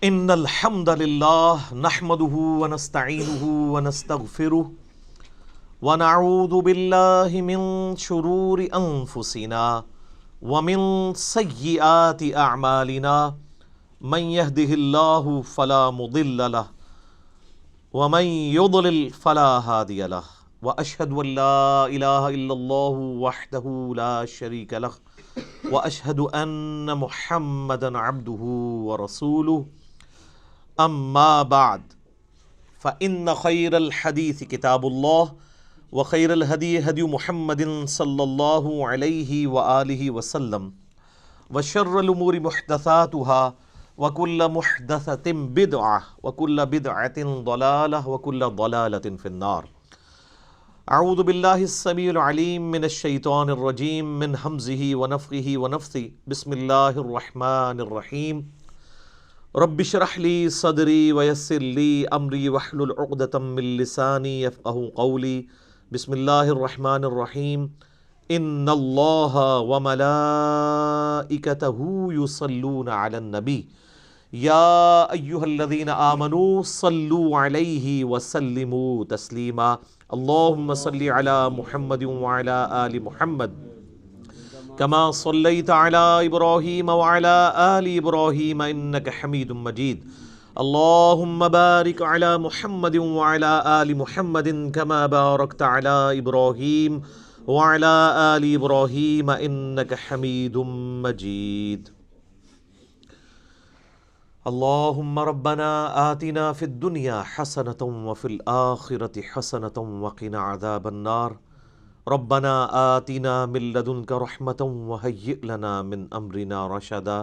ان الحمد للہ نحمده ونستعینه ونستغفره ونعوذ باللہ من شرور انفسنا ومن سیئات اعمالنا من يهده اللہ فلا مضل له ومن يضلل فلا هادی له واشهد ان لا الہ الا اللہ وحدہ لا شریک له واشهد ان محمدا عبدہ ورسولہ اما بعد فإن خیر الحدیث کتاب اللہ وخیر الہدی ہدی محمد صلی اللہ علیہ وآلہ وسلم وشر الامور محدثاتها وکل محدثۃ بدعہ وکل بدعۃ ضلالہ وکل ضلالۃ فی النار۔ اعوذ باللہ السمیع العلیم من الشیطان الرجیم من ہمزہ ونفخہ ونفثہ بسم اللہ الرحمن الرحیم۔ رب اشرح لی صدری ویسر لی امری واحلل عقدۃ من لسانی یفقہوا قولی۔ بسم اللہ الرحمن الرحیم۔ ان اللہ وملائکتہ یصلون علی النبی یا ایہا الذین آمنوا صلوا علیہ وسلموا تسلیما۔ اللہم صلی علی محمد وعلی آل محمد کما صلیت علی ابراہیم وعلی آل ابراہیم انک حمید مجید۔ اللہم بارک علی محمد وعلی آل محمد کما بارکت علی ابراہیم وعلی آل ابراہیم انک حمید مجید۔ اللہم ربنا آتنا فی الدنیا حسنۃ وفی الآخرۃ حسنۃ وقنا عذاب النار۔ ربنا آتنا من لدنک رحمۃ وہیئ لنا من امرنا رشدا۔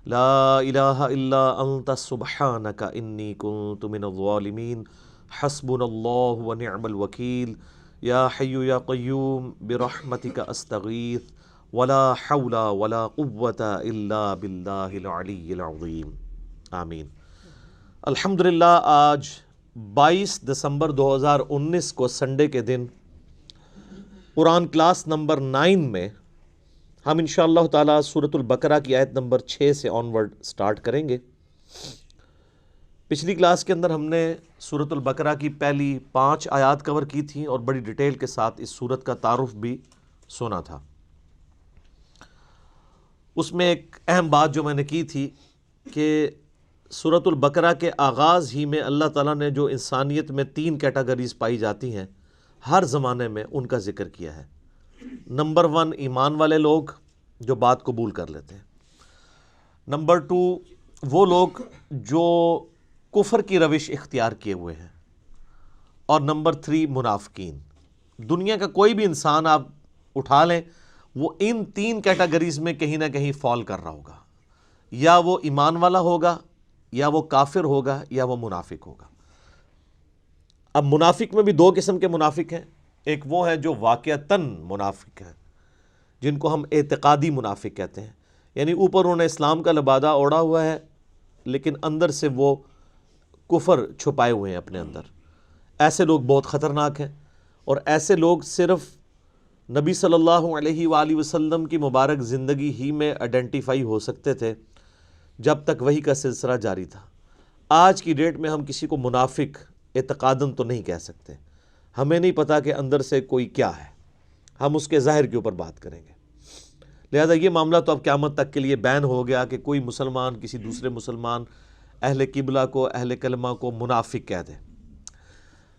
لا الہ الا انت سبحانک انی کنت من الظالمین۔ حسبنا اللہ ونعم الوکیل۔ یا حی یا قیوم برحمتک استغیث ولا حول ولا قوة الا باللہ العلی العظیم۔ آمین۔ الحمدللہ آج 22 دسمبر 2019 کو سنڈے کے دن قرآن کلاس نمبر 9 میں ہم انشاءاللہ تعالیٰ سورۃ البقرہ کی آیت نمبر 6 سے آنورڈ سٹارٹ کریں گے۔ پچھلی کلاس کے اندر ہم نے سورۃ البقرہ کی پہلی 5 آیات کور کی تھیں اور بڑی ڈیٹیل کے ساتھ اس سورت کا تعارف بھی سنا تھا۔ اس میں ایک اہم بات جو میں نے کی تھی کہ سورۃ البقرہ کے آغاز ہی میں اللہ تعالیٰ نے جو انسانیت میں 3 کیٹیگریز پائی جاتی ہیں ہر زمانے میں ان کا ذکر کیا ہے۔ نمبر 1 ایمان والے لوگ جو بات قبول کر لیتے ہیں۔ نمبر 2 وہ لوگ جو کفر کی روش اختیار کیے ہوئے ہیں۔ اور نمبر 3 منافقین۔ دنیا کا کوئی بھی انسان آپ اٹھا لیں وہ ان 3 کیٹیگریز میں کہیں نہ کہیں فال کر رہا ہوگا، یا وہ ایمان والا ہوگا، یا وہ کافر ہوگا، یا وہ منافق ہوگا۔ اب منافق میں بھی 2 قسم کے منافق ہیں۔ ایک وہ ہے جو واقعتاً منافق ہیں، جن کو ہم اعتقادی منافق کہتے ہیں، یعنی اوپر انہوں نے اسلام کا لبادہ اوڑھا ہوا ہے لیکن اندر سے وہ کفر چھپائے ہوئے ہیں اپنے اندر۔ ایسے لوگ بہت خطرناک ہیں، اور ایسے لوگ صرف نبی صلی اللہ علیہ وآلہ وسلم کی مبارک زندگی ہی میں آئیڈینٹیفائی ہو سکتے تھے جب تک وحی کا سلسلہ جاری تھا۔ آج کی ڈیٹ میں ہم کسی کو منافق اعتقاداً تو نہیں کہہ سکتے، ہمیں نہیں پتا کہ اندر سے کوئی کیا ہے، ہم اس کے ظاہر کے اوپر بات کریں گے۔ لہذا یہ معاملہ تو اب قیامت تک کے لیے بین ہو گیا کہ کوئی مسلمان کسی دوسرے مسلمان اہل قبلہ کو، اہل کلمہ کو منافق کہہ دے۔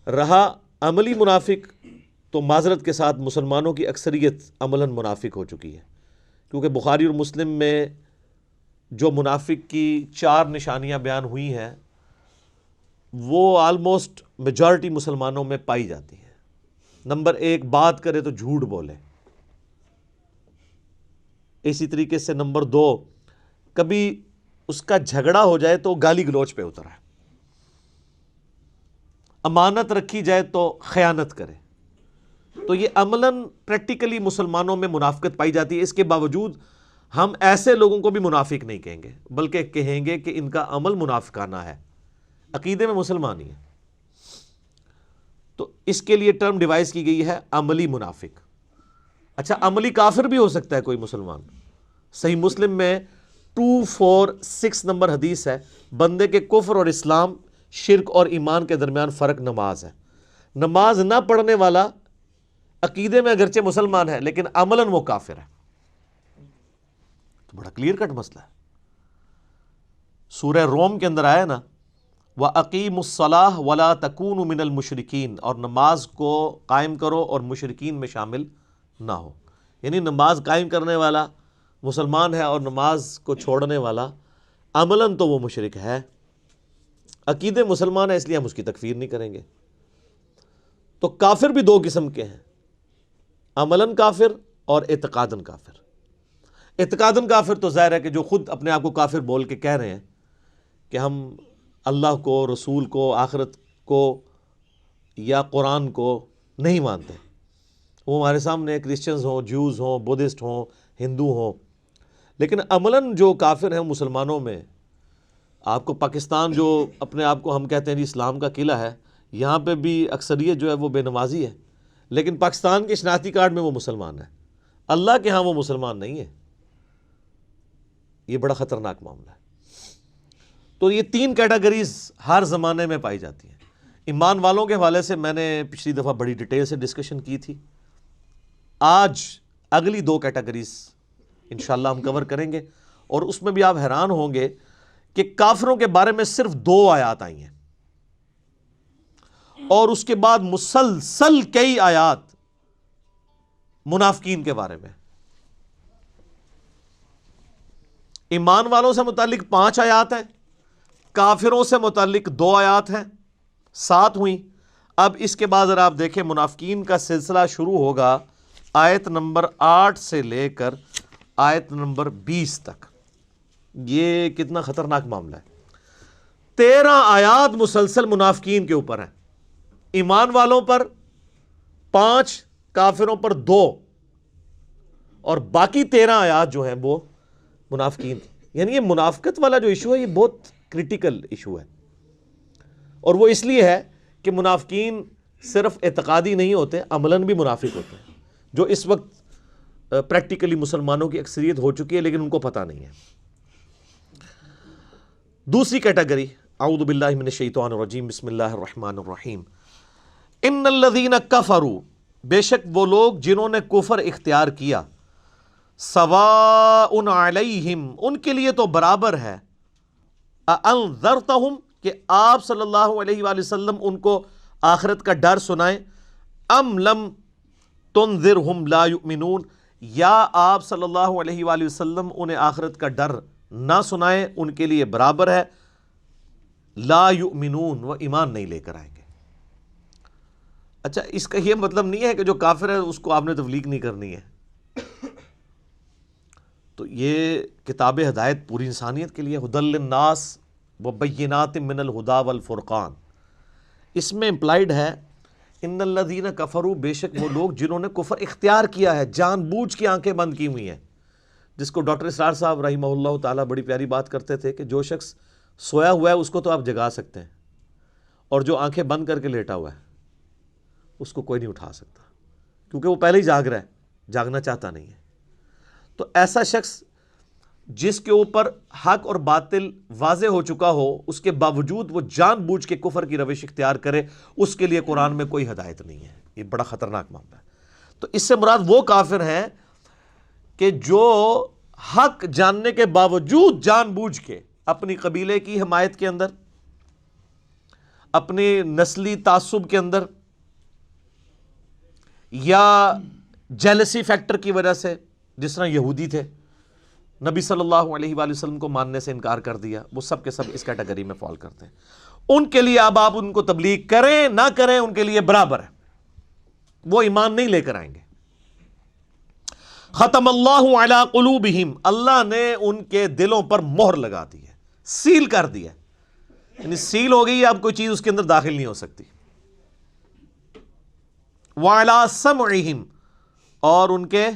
رہا عملی منافق تو معذرت کے ساتھ مسلمانوں کی اکثریت عملاً منافق ہو چکی ہے، کیونکہ بخاری اور مسلم میں جو منافق کی 4 نشانیاں بیان ہوئی ہیں وہ آلموسٹ میجارٹی مسلمانوں میں پائی جاتی ہیں۔ نمبر 1 بات کرے تو جھوٹ بولے۔ اسی طریقے سے نمبر 2 کبھی اس کا جھگڑا ہو جائے تو گالی گلوچ پہ اترا ہے۔ امانت رکھی جائے تو خیانت کرے۔ تو یہ عملاً پریکٹیکلی مسلمانوں میں منافقت پائی جاتی ہے۔ اس کے باوجود ہم ایسے لوگوں کو بھی منافق نہیں کہیں گے، بلکہ کہیں گے کہ ان کا عمل منافقانہ ہے، عقیدے میں مسلمان ہی ہے۔ تو اس کے لیے ٹرم ڈیوائز کی گئی ہے عملی منافق۔ اچھا، عملی کافر بھی ہو سکتا ہے کوئی مسلمان۔ صحیح مسلم میں 246 نمبر حدیث ہے، بندے کے کفر اور اسلام، شرک اور ایمان کے درمیان فرق نماز ہے۔ نماز نہ پڑھنے والا عقیدے میں اگرچہ مسلمان ہے لیکن عملاً وہ کافر ہے۔ تو بڑا کلیئر کٹ مسئلہ ہے۔ سورہ روم کے اندر آیا نا، وَأَقِيمُوا الصَّلَاةَ وَلَا تَكُونُوا مِنَ الْمُشْرِكِينَ، اور نماز کو قائم کرو اور مشرکین میں شامل نہ ہو۔ یعنی نماز قائم کرنے والا مسلمان ہے اور نماز کو چھوڑنے والا عملاً تو وہ مشرک ہے، عقیدے مسلمان ہے اس لیے ہم اس کی تکفیر نہیں کریں گے۔ تو کافر بھی دو قسم کے ہیں، عملاً کافر اور اعتقاداً کافر۔ اعتقاداً کافر تو ظاہر ہے کہ جو خود اپنے آپ کو کافر بول کے کہہ رہے ہیں کہ ہم اللہ کو، رسول کو، آخرت کو یا قرآن کو نہیں مانتے، وہ ہمارے سامنے کرسچنز ہوں، جوز ہوں، بدھسٹ ہوں، ہندو ہوں۔ لیکن عملاً جو کافر ہیں مسلمانوں میں، آپ کو پاکستان جو اپنے آپ کو ہم کہتے ہیں جی اسلام کا قلعہ ہے، یہاں پہ بھی اکثریت جو ہے وہ بے نمازی ہے، لیکن پاکستان کے شناختی کارڈ میں وہ مسلمان ہے، اللہ کے ہاں وہ مسلمان نہیں ہے۔ یہ بڑا خطرناک معاملہ ہے۔ تو یہ تین کیٹیگریز ہر زمانے میں پائی جاتی ہیں۔ ایمان والوں کے حوالے سے میں نے پچھلی دفعہ بڑی ڈیٹیل سے ڈسکشن کی تھی۔ آج اگلی دو کیٹیگریز انشاءاللہ ہم کور کریں گے، اور اس میں بھی آپ حیران ہوں گے کہ کافروں کے بارے میں صرف 2 آیات آئی ہیں، اور اس کے بعد مسلسل کئی آیات منافقین کے بارے میں۔ ایمان والوں سے متعلق 5 آیات ہیں، کافروں سے متعلق 2 آیات ہیں، 7 ہوئیں۔ اب اس کے بعد اگر آپ دیکھیں منافقین کا سلسلہ شروع ہوگا آیت نمبر 8 سے لے کر آیت نمبر 20 تک۔ یہ کتنا خطرناک معاملہ ہے۔ 13 آیات مسلسل منافقین کے اوپر ہیں، ایمان والوں پر 5، کافروں پر 2، اور باقی 13 آیات جو ہیں وہ منافقین۔ یعنی یہ منافقت والا جو ایشو ہے یہ بہت کریٹیکل ایشو ہے، اور وہ اس لیے ہے کہ منافقین صرف اعتقادی نہیں ہوتے، عملاً بھی منافق ہوتے ہیں، جو اس وقت پریکٹیکلی مسلمانوں کی اکثریت ہو چکی ہے لیکن ان کو پتہ نہیں ہے۔ دوسری کیٹیگری، اعوذ باللہ من الشیطان الرجیم، بسم اللہ الرحمن الرحیم۔ ان الذین کفروا، بے شک وہ لوگ جنہوں نے کفر اختیار کیا، سواء علیہم، ان کے لیے تو برابر ہے، اانذرتہم، کہ آپ صلی اللہ علیہ وآلہ وسلم ان کو آخرت کا ڈر سنائیں، ام لم تنذرہم لا یؤمنون، یا آپ صلی اللہ علیہ وآلہ وسلم انہیں آخرت کا ڈر نہ سنائیں، ان کے لیے برابر ہے، لا یؤمنون، وہ ایمان نہیں لے کر آئیں گے۔ اچھا، اس کا یہ مطلب نہیں ہے کہ جو کافر ہے اس کو آپ نے تبلیغ نہیں کرنی ہے۔ تو یہ کتاب ہدایت پوری انسانیت کے لیے، ھدی للناس وبینات من الہدی والفرقان، اس میں امپلائیڈ ہے ان الذین کفروا، بے شک وہ لوگ جنہوں نے کفر اختیار کیا ہے، جان بوجھ کی آنکھیں بند کی ہوئی ہیں، جس کو ڈاکٹر اسرار صاحب رحمہ اللہ تعالیٰ بڑی پیاری بات کرتے تھے کہ جو شخص سویا ہوا ہے اس کو تو آپ جگا سکتے ہیں، اور جو آنکھیں بند کر کے لیٹا ہوا ہے اس کو کوئی نہیں اٹھا سکتا، کیونکہ وہ پہلے ہی جاگ رہا ہے، جاگنا چاہتا نہیں ہے۔ تو ایسا شخص جس کے اوپر حق اور باطل واضح ہو چکا ہو، اس کے باوجود وہ جان بوجھ کے کفر کی روش اختیار کرے، اس کے لیے قرآن میں کوئی ہدایت نہیں ہے۔ یہ بڑا خطرناک معاملہ ہے۔ تو اس سے مراد وہ کافر ہیں کہ جو حق جاننے کے باوجود جان بوجھ کے اپنی قبیلے کی حمایت کے اندر، اپنی نسلی تعصب کے اندر، یا جیلسی فیکٹر کی وجہ سے، جس طرح یہودی تھے، نبی صلی اللہ علیہ وآلہ وسلم کو ماننے سے انکار کر دیا، وہ سب کے سب اس کیٹیگری میں فال کرتے ہیں۔ ان کے لیے اب آپ ان کو تبلیغ کریں نہ کریں، ان کے لیے برابر ہے، وہ ایمان نہیں لے کر آئیں گے۔ ختم اللہ علی قلوبہم، اللہ نے ان کے دلوں پر مہر لگا دی ہے، سیل کر دیا، یعنی سیل ہو گئی، اب کوئی چیز اس کے اندر داخل نہیں ہو سکتی۔ وعلی سمعہم، اور ان کے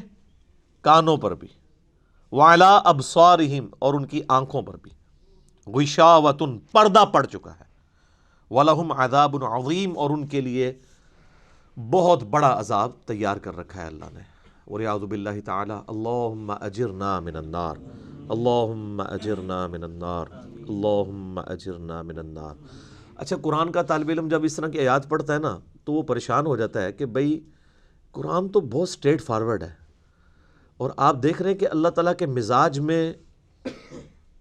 کانوں پر بھی، وعلی ابصارہم، اور ان کی آنکھوں پر بھی، غشاوۃ، پردہ پڑ چکا ہے، وَلَهُمْ عَذَابٌ عَظِيمٌ، اور ان کے لیے بہت بڑا عذاب تیار کر رکھا ہے اللہ نے۔ وَلِعَوْذُ بِاللَّهِ تَعَالَى اللَّهُمَّ أَجِرْنَا مِنَ النَّارِ اللہم اجرنا من النار، اللہم اجرنا من النار۔ اچھا، قرآن کا طالب علم جب اس طرح کی آیات پڑھتا ہے نا تو وہ پریشان ہو جاتا ہے کہ بھئی قرآن تو بہت سٹریٹ فارورڈ ہے، اور آپ دیکھ رہے ہیں کہ اللہ تعالیٰ کے مزاج میں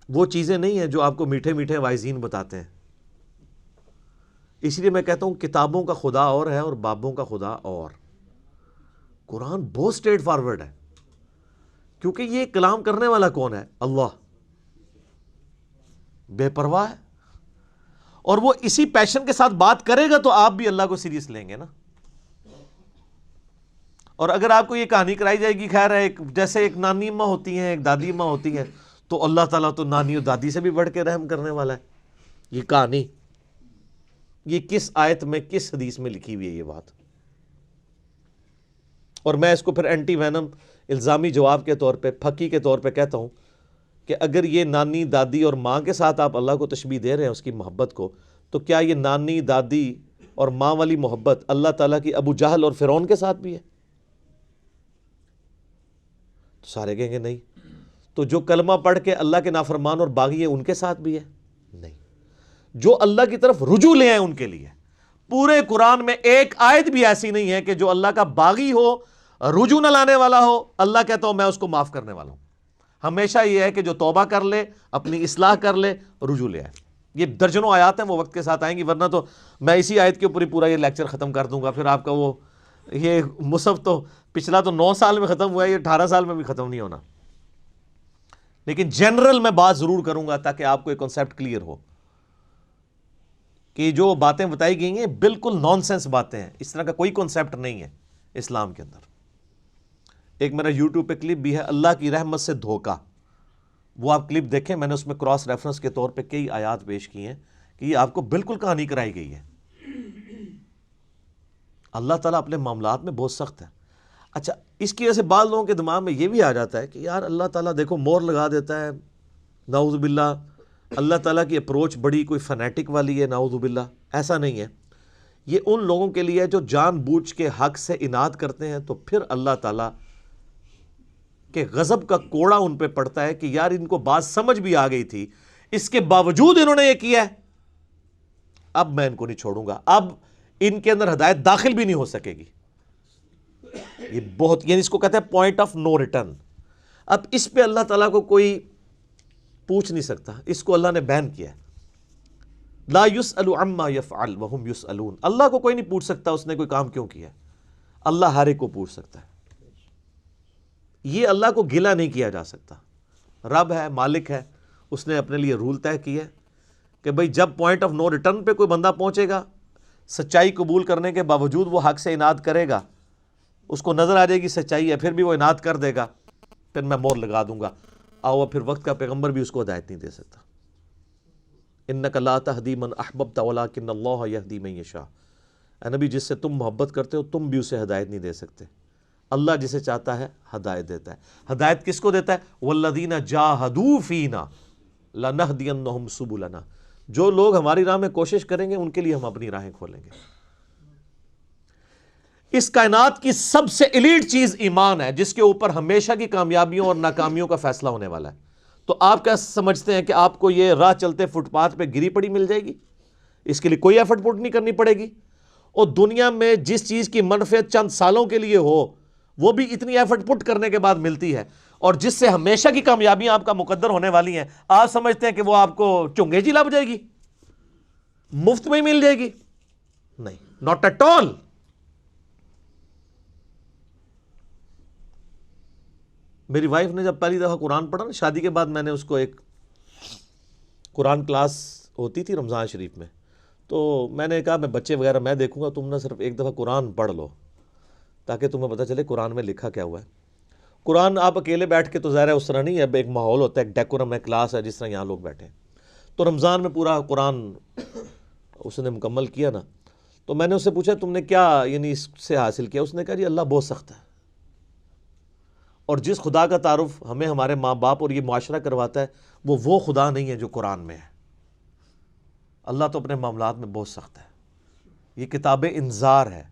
وہ چیزیں نہیں ہیں جو آپ کو میٹھے میٹھے وائزین بتاتے ہیں۔ اس لیے میں کہتا ہوں کتابوں کا خدا اور ہے اور بابوں کا خدا اور۔ قرآن بہت سٹریٹ فارورڈ ہے، کیونکہ یہ کلام کرنے والا کون ہے؟ اللہ، بے پرواہ ہے، اور وہ اسی پیشن کے ساتھ بات کرے گا تو آپ بھی اللہ کو سیریس لیں گے نا۔ اور اگر آپ کو یہ کہانی کرائی جائے گی، خیر ہے، جیسے ایک نانی اماں ہوتی ہیں، ایک دادی اماں ہوتی ہیں، تو اللہ تعالیٰ تو نانی اور دادی سے بھی بڑھ کے رحم کرنے والا ہے۔ یہ کہانی، یہ کس آیت میں، کس حدیث میں لکھی ہوئی ہے یہ بات؟ اور میں اس کو پھر اینٹی وینم الزامی جواب کے طور پہ، پھکی کے طور پہ کہتا ہوں کہ اگر یہ نانی دادی اور ماں کے ساتھ آپ اللہ کو تشبیہ دے رہے ہیں اس کی محبت کو، تو کیا یہ نانی دادی اور ماں والی محبت اللہ تعالیٰ کی ابو جہل اور فرعون کے ساتھ بھی ہے؟ تو سارے کہیں گے نہیں۔ تو جو کلمہ پڑھ کے اللہ کے نافرمان اور باغی ہے ان کے ساتھ بھی ہے؟ نہیں۔ جو اللہ کی طرف رجوع لے آئے ان کے لیے۔ پورے قرآن میں ایک آیت بھی ایسی نہیں ہے کہ جو اللہ کا باغی ہو، رجوع نہ لانے والا ہو، اللہ کہتا ہوں میں اس کو معاف کرنے والا ہوں۔ ہمیشہ یہ ہے کہ جو توبہ کر لے، اپنی اصلاح کر لے، رجوع لے آئے۔ یہ درجنوں آیات ہیں، وہ وقت کے ساتھ آئیں گی، ورنہ تو میں اسی آیت کے اوپر ہی پورا یہ لیکچر ختم کر دوں گا، پھر آپ کا وہ یہ مصحف تو پچھلا تو 9 سال میں ختم ہوا ہے، یہ 18 سال میں بھی ختم نہیں ہونا۔ لیکن جنرل میں بات ضرور کروں گا تاکہ آپ کو ایک کنسیپٹ کلیئر ہو کہ جو باتیں بتائی گئی ہیں بالکل نان سینس باتیں ہیں، اس طرح کا کوئی کنسیپٹ نہیں ہے اسلام کے اندر۔ ایک میرا یوٹیوب پہ کلپ بھی ہے، اللہ کی رحمت سے دھوکہ، وہ آپ کلپ دیکھیں، میں نے اس میں کراس ریفرنس کے طور پہ کئی آیات پیش کی ہیں کہ یہ آپ کو بالکل کہانی کرائی گئی ہے۔ اللہ تعالیٰ اپنے معاملات میں بہت سخت ہے۔ اچھا، اس کی وجہ سے بعض لوگوں کے دماغ میں یہ بھی آ جاتا ہے کہ یار اللہ تعالیٰ دیکھو مور لگا دیتا ہے، نعوذ باللہ اللہ تعالیٰ کی اپروچ بڑی کوئی فنیٹک والی ہے، نعوذ باللہ۔ ایسا نہیں ہے، یہ ان لوگوں کے لیے جو جان بوجھ کے حق سے اناد کرتے ہیں، تو پھر اللہ تعالیٰ کہ غضب کا کوڑا ان پہ پڑتا ہے کہ یار ان کو بات سمجھ بھی آ گئی تھی، اس کے باوجود انہوں نے یہ کیا ہے، اب میں ان کو نہیں چھوڑوں گا، اب ان کے اندر ہدایت داخل بھی نہیں ہو سکے گی۔ یہ بہت، یعنی اس کو کہتے ہیں پوائنٹ آف نو ریٹرن۔ اب اس پہ اللہ تعالیٰ کو کوئی پوچھ نہیں سکتا، اس کو اللہ نے بین کیا ہے۔ لا یسأل عما یفعل وہم یسألون، اللہ کو کوئی نہیں پوچھ سکتا اس نے کوئی کام کیوں کیا ہے، اللہ ہر ایک کو پوچھ سکتا ہے۔ یہ اللہ کو گلہ نہیں کیا جا سکتا، رب ہے، مالک ہے، اس نے اپنے لیے رول طے کیا ہے کہ بھئی جب پوائنٹ آف نو ریٹرن پہ کوئی بندہ پہنچے گا، سچائی قبول کرنے کے باوجود وہ حق سے اناد کرے گا، اس کو نظر آ جائے گی سچائی ہے، پھر بھی وہ اناد کر دے گا، پھر میں مور لگا دوں گا، آؤ پھر وقت کا پیغمبر بھی اس کو ہدایت نہیں دے سکتا۔ انک لا تہدی من احببت ولکن اللہ یہدی من یشاء، اے نبی جس سے تم محبت کرتے ہو تم بھی اسے ہدایت نہیں دے سکتے، اللہ جسے چاہتا ہے ہدایت دیتا ہے۔ ہدایت کس کو دیتا ہے؟ والذین جاہدوا فینا لنہدینہم سبلنا، جو لوگ ہماری راہ میں کوشش کریں گے ان کے لیے ہم اپنی راہیں کھولیں گے۔ اس کائنات کی سب سے ایلیٹ چیز ایمان ہے، جس کے اوپر ہمیشہ کی کامیابیوں اور ناکامیوں کا فیصلہ ہونے والا ہے۔ تو آپ کیا سمجھتے ہیں کہ آپ کو یہ راہ چلتے فٹ پاتھ پہ گری پڑی مل جائے گی؟ اس کے لیے کوئی ایفرٹ پٹ نہیں کرنی پڑے گی، اور دنیا میں جس چیز کی منفعت چند سالوں کے لیے ہو وہ بھی اتنی ایفرٹ پٹ کرنے کے بعد ملتی ہے، اور جس سے ہمیشہ کی کامیابیاں آپ کا مقدر ہونے والی ہیں، آپ سمجھتے ہیں کہ وہ آپ کو چنگیزی لگ جائے گی، مفت میں ہی مل جائے گی؟ نہیں، ناٹ ایٹ آل۔ میری وائف نے جب پہلی دفعہ قرآن پڑھا نا شادی کے بعد، میں نے اس کو ایک قرآن کلاس ہوتی تھی رمضان شریف میں، تو میں نے کہا میں بچے وغیرہ میں دیکھوں گا، تم نہ صرف ایک دفعہ قرآن پڑھ لو تاکہ تمہیں پتہ چلے قرآن میں لکھا کیا ہوا ہے۔ قرآن آپ اکیلے بیٹھ کے تو ظاہر ہے اس طرح نہیں ہے، اب ایک ماحول ہوتا ہے، ایک ڈیکورم ہے، کلاس ہے، جس طرح یہاں لوگ بیٹھے ہیں۔ تو رمضان میں پورا قرآن اس نے مکمل کیا نا، تو میں نے اس سے پوچھا تم نے کیا یعنی اس سے حاصل کیا؟ اس نے کہا جی اللہ بہت سخت ہے، اور جس خدا کا تعارف ہمیں ہمارے ماں باپ اور یہ معاشرہ کرواتا ہے وہ خدا نہیں ہے جو قرآن میں ہے۔ اللہ تو اپنے معاملات میں بہت سخت ہے۔ یہ کتاب انذار ہے،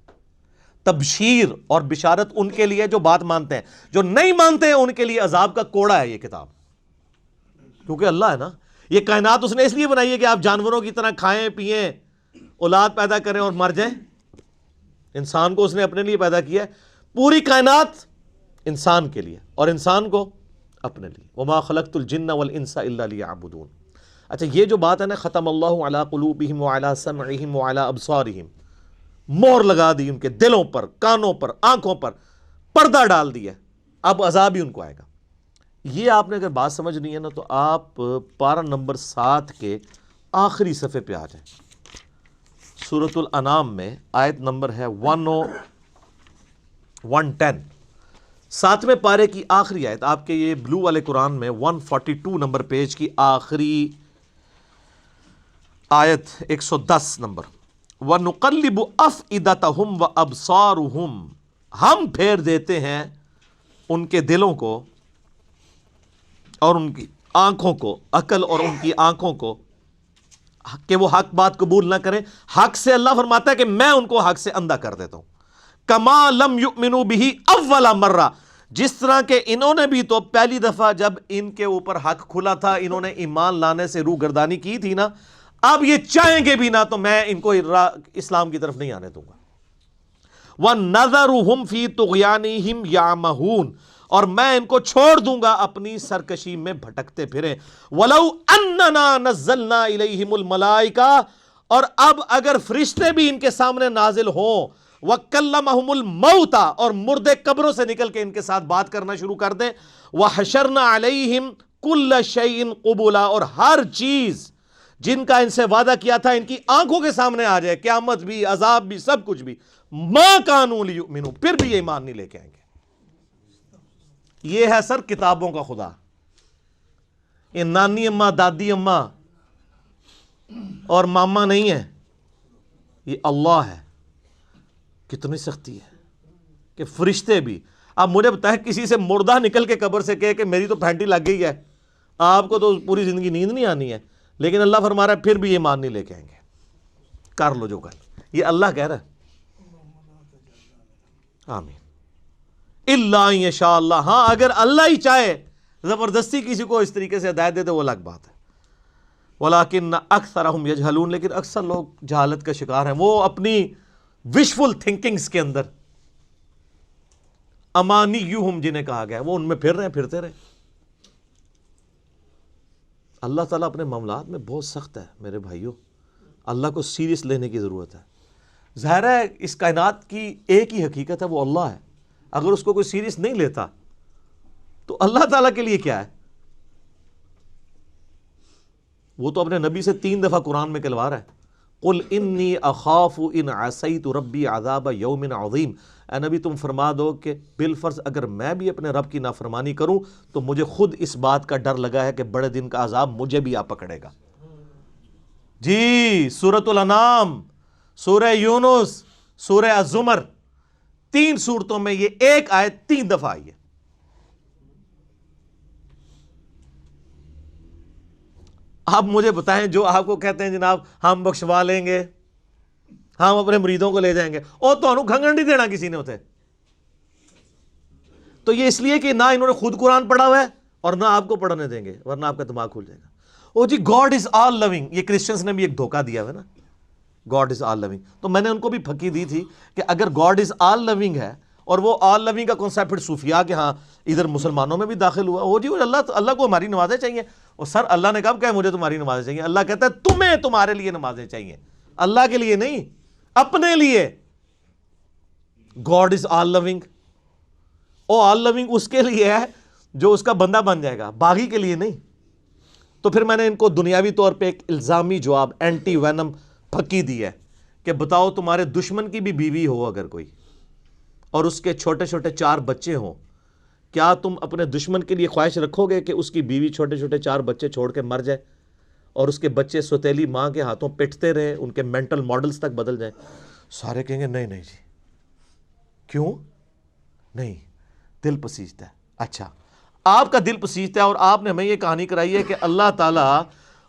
تبشیر اور بشارت ان کے لیے جو بات مانتے ہیں، جو نہیں مانتے ہیں ان کے لیے عذاب کا کوڑا ہے یہ کتاب۔ کیونکہ اللہ ہے نا. یہ کائنات اس نے اس لیے بنائی ہے کہ آپ جانوروں کی طرح کھائیں پئیں, اولاد پیدا کریں اور مر جائیں. انسان کو اس نے اپنے لیے پیدا کیا ہے, پوری کائنات انسان کے لیے اور انسان کو اپنے لیے. وما خلقت الجن والانس الا لیعبدون. اچھا یہ جو بات ہے نا, ختم اللہ علی قلوبہم وعلی سمعہم وعلی ابصارہم, مہر لگا دی ان کے دلوں پر, کانوں پر, آنکھوں پر, پردہ ڈال دیا, اب عذاب ہی ان کو آئے گا. یہ آپ نے اگر بات سمجھنی ہے نا تو آپ پارہ نمبر 7 کے آخری صفحے پہ آ جائیں. سورۃ الانعام میں آیت نمبر ہے 110, 7ویں پارے کی آخری آیت, آپ کے یہ بلو والے قرآن میں 142 نمبر پیج کی آخری آیت 110 نمبر. وَنُقَلِّبُ أَفْئِدَتَهُمْ وَأَبْصَارُهُمْ, ہم پھیر دیتے ہیں ان کے دلوں کو اور ان کی آنکھوں کو, عقل اور ان کی آنکھوں کو, کہ وہ حق بات قبول نہ کریں. حق سے اللہ فرماتا ہے کہ میں ان کو حق سے اندھا کر دیتا ہوں. کما لم یؤمنوا بہ اول مرہ, جس طرح کہ انہوں نے بھی تو پہلی دفعہ جب ان کے اوپر حق کھلا تھا انہوں نے ایمان لانے سے روح گردانی کی تھی نا, اب یہ چاہیں گے بھی نہ تو میں ان کو اسلام کی طرف نہیں آنے دوں گا. وَنَذَرُهُمْ فِي طُغْيَانِهِمْ يَعْمَهُونَ, اور میں ان کو چھوڑ دوں گا اپنی سرکشی میں بھٹکتے پھریں. وَلَوْ أَنَّنَا نَزَّلْنَا إِلَيْهِمُ الْمَلَائِكَةَ, اور اب اگر فرشتے بھی ان کے سامنے نازل ہوں, وَكَلَّمَهُمُ الْمَوْتَى, اور مردے قبروں سے نکل کے ان کے ساتھ بات کرنا شروع کر دیں. وَحَشَرْنَا عَلَيْهِمْ كُلَّ شَيْءٍ قُبُولًا, اور ہر چیز جن کا ان سے وعدہ کیا تھا ان کی آنکھوں کے سامنے آ جائے, قیامت بھی, عذاب بھی, سب کچھ بھی. مَا كَانُوا لِيُؤْمِنُوا, پھر بھی یہ ایمان نہیں لے کے آئیں گے. یہ ہے سر کتابوں کا خدا. یہ نانی اماں, دادی اماں اور ماما نہیں ہے, یہ اللہ ہے. کتنی سختی ہے کہ فرشتے بھی. اب مجھے بتائیں کسی سے مردہ نکل کے قبر سے کہے کہ میری تو پھینٹی لگ گئی ہے, آپ کو تو پوری زندگی نیند نہیں آنی ہے, لیکن اللہ فرما رہا ہے پھر بھی یہ ایمان نہیں لے کے آئیں گے. کر لو جو کر. یہ اللہ کہہ رہا ہے. آمین. الا ان یشاء اللہ, ہاں اگر اللہ ہی چاہے زبردستی کسی کو اس طریقے سے ہدایت دے دے وہ الگ بات ہے. ولیکن اکثرہم یجہلون, لیکن اکثر لوگ جہالت کا شکار ہیں. وہ اپنی وشفل تھنکنگز کے اندر, امانیہم جنہیں کہا گیا, وہ ان میں پھر رہے ہیں, پھرتے رہے. اللہ تعالیٰ اپنے معاملات میں بہت سخت ہے میرے بھائیوں. اللہ کو سیریس لینے کی ضرورت ہے. ظاہر ہے اس کائنات کی ایک ہی حقیقت ہے, وہ اللہ ہے. اگر اس کو کوئی سیریس نہیں لیتا تو اللہ تعالیٰ کے لیے کیا ہے. وہ تو اپنے نبی سے 3 دفعہ قرآن میں کہلوا رہا ہے, قل انی اخاف ان عصیت ربی عذاب یوم عظیم. اے نبی تم فرما دو کہ بالفرض اگر میں بھی اپنے رب کی نافرمانی کروں تو مجھے خود اس بات کا ڈر لگا ہے کہ بڑے دن کا عذاب مجھے بھی آ پکڑے گا. جی سورۃ الانعام, سورہ یونس, سورہ الزمر, 3 سورتوں میں یہ ایک آیت 3 دفعہ آئی ہے. آپ مجھے بتائیں جو آپ کو کہتے ہیں جناب ہم بخشوا لیں گے, ہم اپنے مریدوں کو لے جائیں گے, اور تو انہوں کھنگن نہیں دینا کسی نے ہوتے. تو یہ اس لیے کہ نہ انہوں نے خود قرآن پڑھا ہوا ہے اور نہ آپ کو پڑھنے دیں گے, ورنہ آپ کا دماغ کھل جائے گا. او جی گاڈ از آل لونگ, یہ کرسچنز نے بھی ایک دھوکہ دیا ہے نا, گاڈ از آل لونگ. تو میں نے ان کو بھی پھکی دی تھی کہ اگر گاڈ از آل لونگ ہے اور وہ آل لونگ کا کنسیپٹ پھر صوفیاء کے ہاں ادھر مسلمانوں میں بھی داخل ہوا, وہ جی اللہ کو ہماری نمازیں چاہیے. اور سر اللہ نے کب کہا مجھے تمہاری نمازیں چاہیے؟ اللہ کہتا ہے تمہیں تمہارے لیے نمازیں چاہیے, اللہ کے لیے نہیں, اپنے لیے. گاڈ از آل لونگ, او آل لونگ اس کے لیے ہے جو اس کا بندہ بن جائے گا, باغی کے لیے نہیں. تو پھر میں نے ان کو دنیاوی طور پہ ایک الزامی جواب, اینٹی وینم پھکی دی ہے کہ بتاؤ تمہارے دشمن کی بھی بیوی ہو اگر کوئی اور اس کے چھوٹے چھوٹے 4 بچے ہوں, کیا تم اپنے دشمن کے لیے خواہش رکھو گے کہ اس کی بیوی چھوٹے چھوٹے 4 بچے چھوڑ کے مر جائے اور اس کے بچے سوتیلی ماں کے ہاتھوں پٹتے رہیں, ان کے مینٹل ماڈلز تک بدل جائیں؟ سارے کہیں گے نہیں نہیں جی. کیوں نہیں؟ دل پسیجتا ہے. اچھا آپ کا دل پسیجتا ہے اور آپ نے ہمیں یہ کہانی کرائی ہے کہ اللہ تعالیٰ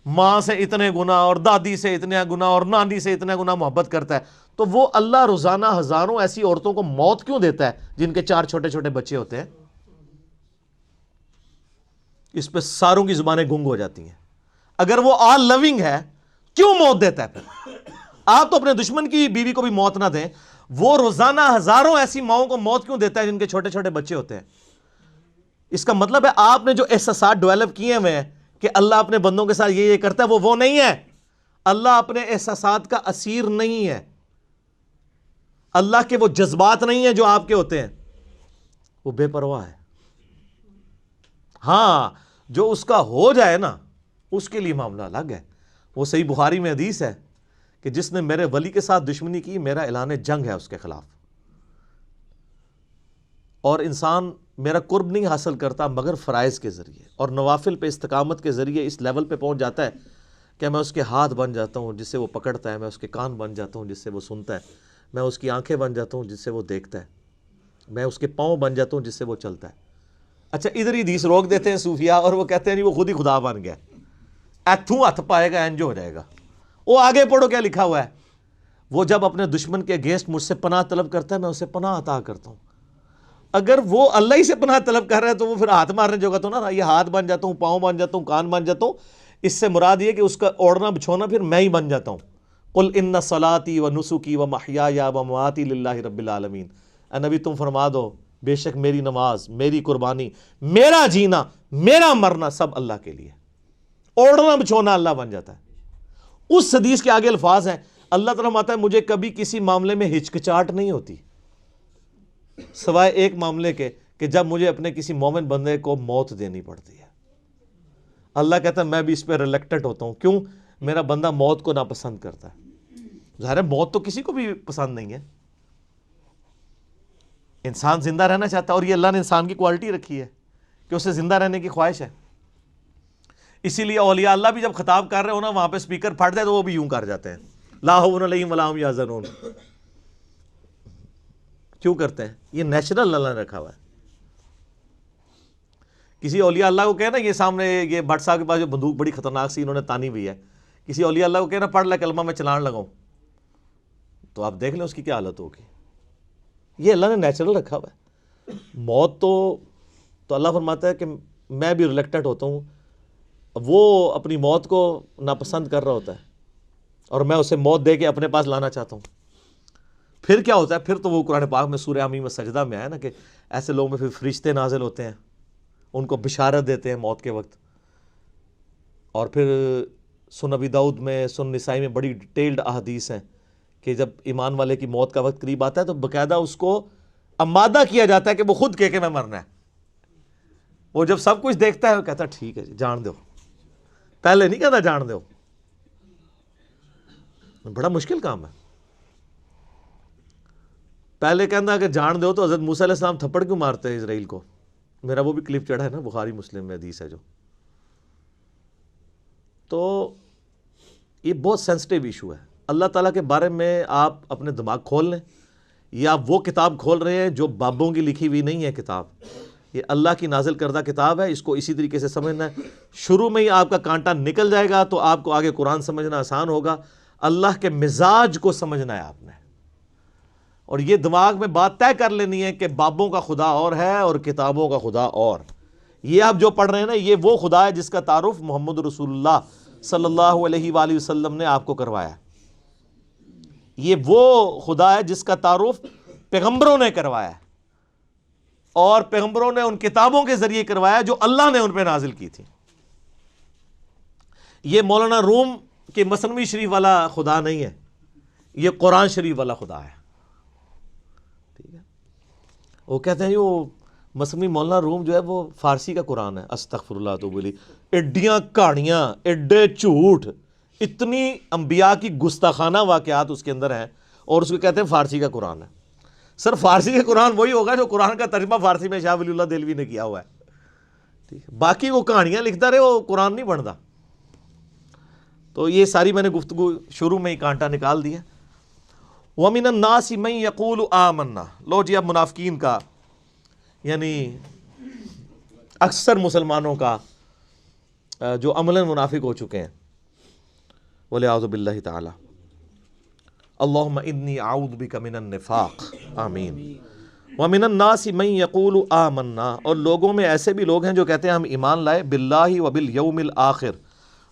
ماں سے اتنے گنا اور دادی سے اتنے گنا اور نانی سے اتنے گنا محبت کرتا ہے, تو وہ اللہ روزانہ ہزاروں ایسی عورتوں کو موت کیوں دیتا ہے جن کے 4 چھوٹے چھوٹے بچے ہوتے ہیں؟ اس پہ ساروں کی زبانیں گنگ ہو جاتی ہیں. اگر وہ آل لونگ ہے کیوں موت دیتا ہے پھر؟ آپ تو اپنے دشمن کی بیوی کو بھی موت نہ دیں, وہ روزانہ ہزاروں ایسی ماؤں کو موت کیوں دیتا ہے جن کے چھوٹے چھوٹے بچے ہوتے ہیں؟ اس کا مطلب ہے آپ نے جو احساسات ڈیولپ کیے ہوئے ہیں کہ اللہ اپنے بندوں کے ساتھ یہ کرتا ہے, وہ نہیں ہے. اللہ اپنے احساسات کا اسیر نہیں ہے. اللہ کے وہ جذبات نہیں ہیں جو آپ کے ہوتے ہیں, وہ بے پرواہ ہے. ہاں جو اس کا ہو جائے نا اس کے لیے معاملہ الگ ہے. وہ صحیح بخاری میں حدیث ہے کہ جس نے میرے ولی کے ساتھ دشمنی کی, میرا اعلان جنگ ہے اس کے خلاف. اور انسان میرا قرب نہیں حاصل کرتا مگر فرائض کے ذریعے اور نوافل پہ استقامت کے ذریعے اس لیول پہ پہنچ جاتا ہے کہ میں اس کے ہاتھ بن جاتا ہوں جس سے وہ پکڑتا ہے, میں اس کے کان بن جاتا ہوں جس سے وہ سنتا ہے, میں اس کی آنکھیں بن جاتا ہوں جس سے وہ دیکھتا ہے, میں اس کے پاؤں بن جاتا ہوں جس سے وہ چلتا ہے. اچھا ادھر ہی حدیث روک دیتے ہیں صوفیاء اور وہ کہتے ہیں نہیں وہ خود ہی خدا بن گیا, ایتھوں ہاتھ پائے گا انج ہو جائے گا. وہ آگے پڑھو کیا لکھا ہوا ہے, وہ جب اپنے دشمن کے اگینسٹ مجھ سے پناہ طلب کرتا ہے میں اسے پناہ عطا کرتا ہوں. اگر وہ اللہ ہی سے پناہ طلب کر رہا ہے تو وہ پھر ہاتھ مارنے جو گا تو نا, یہ ہاتھ بن جاتا ہوں, پاؤں بن جاتا ہوں, کان بن جاتا ہوں. اس سے مراد یہ کہ اس کا اوڑھنا بچھونا پھر میں ہی بن جاتا ہوں. قل ان صلاتی و نسکی و محیای و مماتی للہ رب العالمین. اے نبی تم فرما دو بے شک میری نماز, میری قربانی, میرا جینا, میرا مرنا سب اللہ کے لیے. اوڑھنا بچھونا اللہ بن جاتا ہے. اس حدیث کے آگے الفاظ ہیں, اللہ تعالیٰ فرماتا ہے مجھے کبھی کسی معاملے میں ہچکچاہٹ نہیں ہوتی سوائے ایک معاملے کے کہ جب مجھے اپنے کسی مومن بندے کو موت دینی پڑتی ہے. اللہ کہتا ہے میں بھی اس پہ ریلیکٹڈ ہوتا ہوں. کیوں؟ میرا بندہ موت کو ناپسند کرتا ہے. ظاہر ہے موت تو کسی کو بھی پسند نہیں ہے, انسان زندہ رہنا چاہتا ہے اور یہ اللہ نے انسان کی کوالٹی رکھی ہے کہ اسے زندہ رہنے کی خواہش ہے. اسی لیے اولیاء اللہ بھی جب خطاب کر رہے ہو نا وہاں پہ سپیکر پھٹ جائے تو وہ بھی یوں کر جاتے ہیں, لا حول علیہم ولا ہم یحزنون. کیوں کرتے ہیں؟ یہ نیچرل اللہ نے رکھا ہوا ہے. کسی اولیاء اللہ کو کہنا یہ سامنے یہ بٹ صاحب کے پاس جو بندوق بڑی خطرناک سی انہوں نے تانی ہوئی ہے, کسی اولیاء اللہ کو کہنا پڑھ لے کلمہ میں چلان لگاؤں, تو آپ دیکھ لیں اس کی کیا حالت ہوگی. یہ اللہ نے نیچرل رکھا ہوا ہے. موت تو اللہ فرماتا ہے کہ میں بھی ریلیکٹڈ ہوتا ہوں. وہ اپنی موت کو ناپسند کر رہا ہوتا ہے اور میں اسے موت دے کے اپنے پاس لانا چاہتا ہوں. پھر کیا ہوتا ہے؟ پھر تو وہ قرآن پاک میں سورہ حمیم سجدہ میں آیا نا کہ ایسے لوگوں میں پھر فرشتے نازل ہوتے ہیں, ان کو بشارت دیتے ہیں موت کے وقت. اور پھر سنن ابی داؤد میں, سنن نسائی میں بڑی ڈیٹیلڈ احادیث ہیں کہ جب ایمان والے کی موت کا وقت قریب آتا ہے تو باقاعدہ اس کو آمادہ کیا جاتا ہے کہ وہ خود کہ میں مرنا ہے. وہ جب سب کچھ دیکھتا ہے وہ کہتا ہے ٹھیک ہے جی جان دو, پہلے نہیں کہتا جان دو. بڑا مشکل کام ہے. پہلے کہنا کہ جان دو تو حضرت موسیٰ علیہ السلام تھپڑ کیوں مارتے ہیں اسرائیل کو؟ میرا وہ بھی کلپ چڑھا ہے نا, بخاری مسلم میں حدیث ہے جو. تو یہ بہت سینسٹیو ایشو ہے. اللہ تعالیٰ کے بارے میں آپ اپنے دماغ کھول لیں, یا وہ کتاب کھول رہے ہیں جو بابوں کی لکھی ہوئی نہیں ہے کتاب, یہ اللہ کی نازل کردہ کتاب ہے. اس کو اسی طریقے سے سمجھنا ہے. شروع میں ہی آپ کا کانٹا نکل جائے گا تو آپ کو آگے قرآن سمجھنا آسان ہوگا. اللہ کے مزاج کو سمجھنا ہے آپ نے, اور یہ دماغ میں بات طے کر لینی ہے کہ بابوں کا خدا اور ہے اور کتابوں کا خدا اور. یہ آپ جو پڑھ رہے ہیں نا یہ وہ خدا ہے جس کا تعارف محمد رسول اللہ صلی اللہ علیہ وآلہ وسلم نے آپ کو کروایا. یہ وہ خدا ہے جس کا تعارف پیغمبروں نے کروایا ہے, اور پیغمبروں نے ان کتابوں کے ذریعے کروایا جو اللہ نے ان پہ نازل کی تھی. یہ مولانا روم کے مثنوی شریف والا خدا نہیں ہے, یہ قرآن شریف والا خدا ہے. ٹھیک ہے, وہ کہتے ہیں وہ مثنوی مولانا روم جو ہے وہ فارسی کا قرآن ہے. استغفر اللہ تو بولی ایڈیاں کہانیاں, ایڈے جھوٹ, اتنی انبیاء کی گستاخانہ واقعات اس کے اندر ہیں, اور اس کو کہتے ہیں فارسی کا قرآن ہے. سر فارسی کا قرآن وہی ہوگا جو قرآن کا ترجمہ فارسی میں شاہ ولی اللہ دہلوی نے کیا ہوا ہے. ٹھیک ہے, باقی وہ کہانیاں لکھتا رہے وہ قرآن نہیں بنتا. تو یہ ساری میں نے گفتگو شروع میں ہی کانٹا نکال دیا. وَمِنَ النَّاسِ مَن يَقُولُ آمَنَّا. لو جی اب منافقین کا یعنی اکثر مسلمانوں کا جو عملاً منافق ہو چکے ہیں, وَلِعَوْذُ بِاللَّهِ تَعَالَى. اللہم انی اعوذ بک من النفاق, آمین. وَمِنَ النَّاسِ مَن يَقُولُ آمَنَّا، اور لوگوں میں ایسے بھی لوگ ہیں جو کہتے ہیں ہم ایمان لائے باللہ وبالیوم الآخر،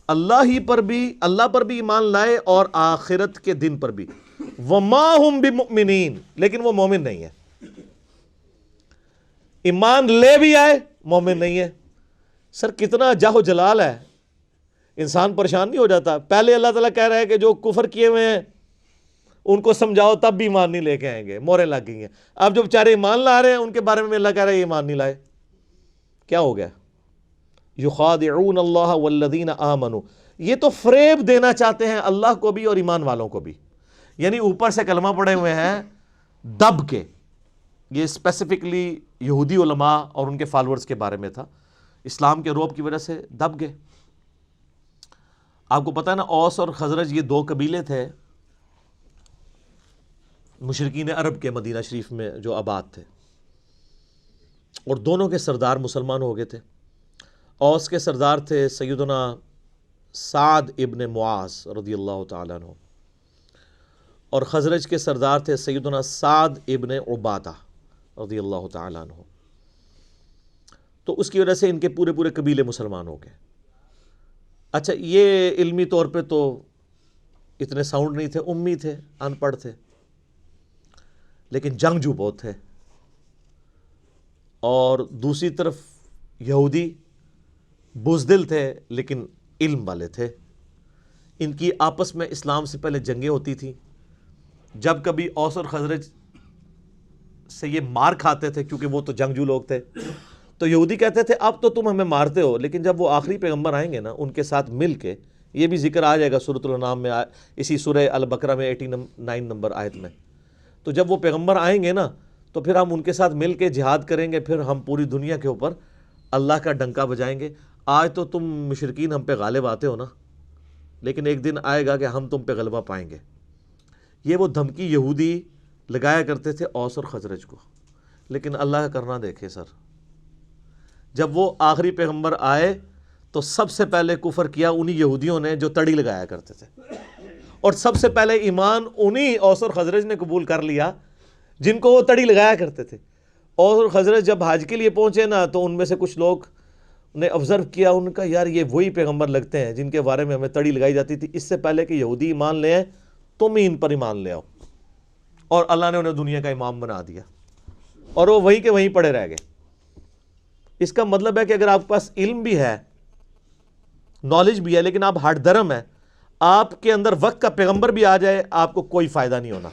اللہ پر بھی ایمان لائے اور آخرت کے دن پر بھی، وَمَا هُم بِمُؤْمِنِينَ، لیکن وہ مومن نہیں ہے، ایمان لے بھی آئے مومن نہیں ہے۔ سر کتنا جاہ و جلال ہے، انسان پریشان نہیں ہو جاتا؟ پہلے اللہ تعالیٰ کہہ رہا ہے کہ جو کفر کیے ہوئے ہیں ان کو سمجھاؤ تب بھی ایمان نہیں لے کے آئیں گے، موریں لگ گئی ہیں۔ اب جو بیچارے ایمان لا رہے ہیں ان کے بارے میں اللہ کہہ رہا ہے یہ ایمان نہیں لائے، کیا ہو گیا؟ یخادعون اللہ والذین آمنوا، یہ تو فریب دینا چاہتے ہیں اللہ کو بھی اور ایمان والوں کو بھی، یعنی اوپر سے کلمہ پڑے ہوئے ہیں دب کے۔ یہ اسپیسیفکلی یہودی علماء اور ان کے فالورز کے بارے میں تھا، اسلام کے روب کی وجہ سے دب گئے۔ آپ کو پتہ ہے نا، اوس اور خزرج یہ دو قبیلے تھے مشرکین عرب کے مدینہ شریف میں جو آباد تھے، اور دونوں کے سردار مسلمان ہو گئے تھے۔ اوس کے سردار تھے سیدنا سعد ابن معاذ رضی اللہ تعالیٰ عنہ، اور خزرج کے سردار تھے سیدنا سعد ابن عبادہ رضی اللہ تعالیٰ عنہ۔ تو اس کی وجہ سے ان کے پورے قبیلے مسلمان ہو گئے۔ اچھا، یہ علمی طور پہ تو اتنے ساؤنڈ نہیں تھے، امی تھے، ان پڑھ تھے، لیکن جنگجو بہت تھے۔ اور دوسری طرف یہودی بزدل تھے لیکن علم والے تھے۔ ان کی آپس میں اسلام سے پہلے جنگیں ہوتی تھیں، جب کبھی اوس اور خزرج سے یہ مار کھاتے تھے کیونکہ وہ تو جنگجو لوگ تھے، تو یہودی کہتے تھے اب تو تم ہمیں مارتے ہو، لیکن جب وہ آخری پیغمبر آئیں گے نا ان کے ساتھ مل کے، یہ بھی ذکر آ جائے گا سورۃ الانعام میں، اسی سورہ البقرہ میں 89 نمبر آیت میں، تو جب وہ پیغمبر آئیں گے نا تو پھر ہم ان کے ساتھ مل کے جہاد کریں گے، پھر ہم پوری دنیا کے اوپر اللہ کا ڈنکا بجائیں گے۔ آج تو تم مشرکین ہم پہ غالب آتے ہو نا، لیکن ایک دن آئے گا کہ ہم تم پہ غلبہ پائیں گے۔ یہ وہ دھمکی یہودی لگایا کرتے تھے اوس اور خزرج کو، لیکن اللہ کا کرنا دیکھے سر، جب وہ آخری پیغمبر آئے تو سب سے پہلے کفر کیا انہی یہودیوں نے جو تڑی لگایا کرتے تھے، اور سب سے پہلے ایمان انہی اوس اور خزرج نے قبول کر لیا جن کو وہ تڑی لگایا کرتے تھے۔ اوس اور خزرج جب حج کے لیے پہنچے نا تو ان میں سے کچھ لوگ نے آبزرو کیا، ان کا یار یہ وہی پیغمبر لگتے ہیں جن کے بارے میں ہمیں تڑی لگائی جاتی تھی، اس سے پہلے کہ یہودی ایمان لے آئیں تم ہی ان پر ایمان لے آؤ، اور اللہ نے انہیں دنیا کا امام بنا دیا، اور وہ وہیں کے وہیں پڑے رہ گئے۔ اس کا مطلب ہے کہ اگر آپ کے پاس علم بھی ہے، نالج بھی ہے، لیکن آپ ہٹ درم ہے، آپ کے اندر وقت کا پیغمبر بھی آ جائے آپ کو کوئی فائدہ نہیں ہونا۔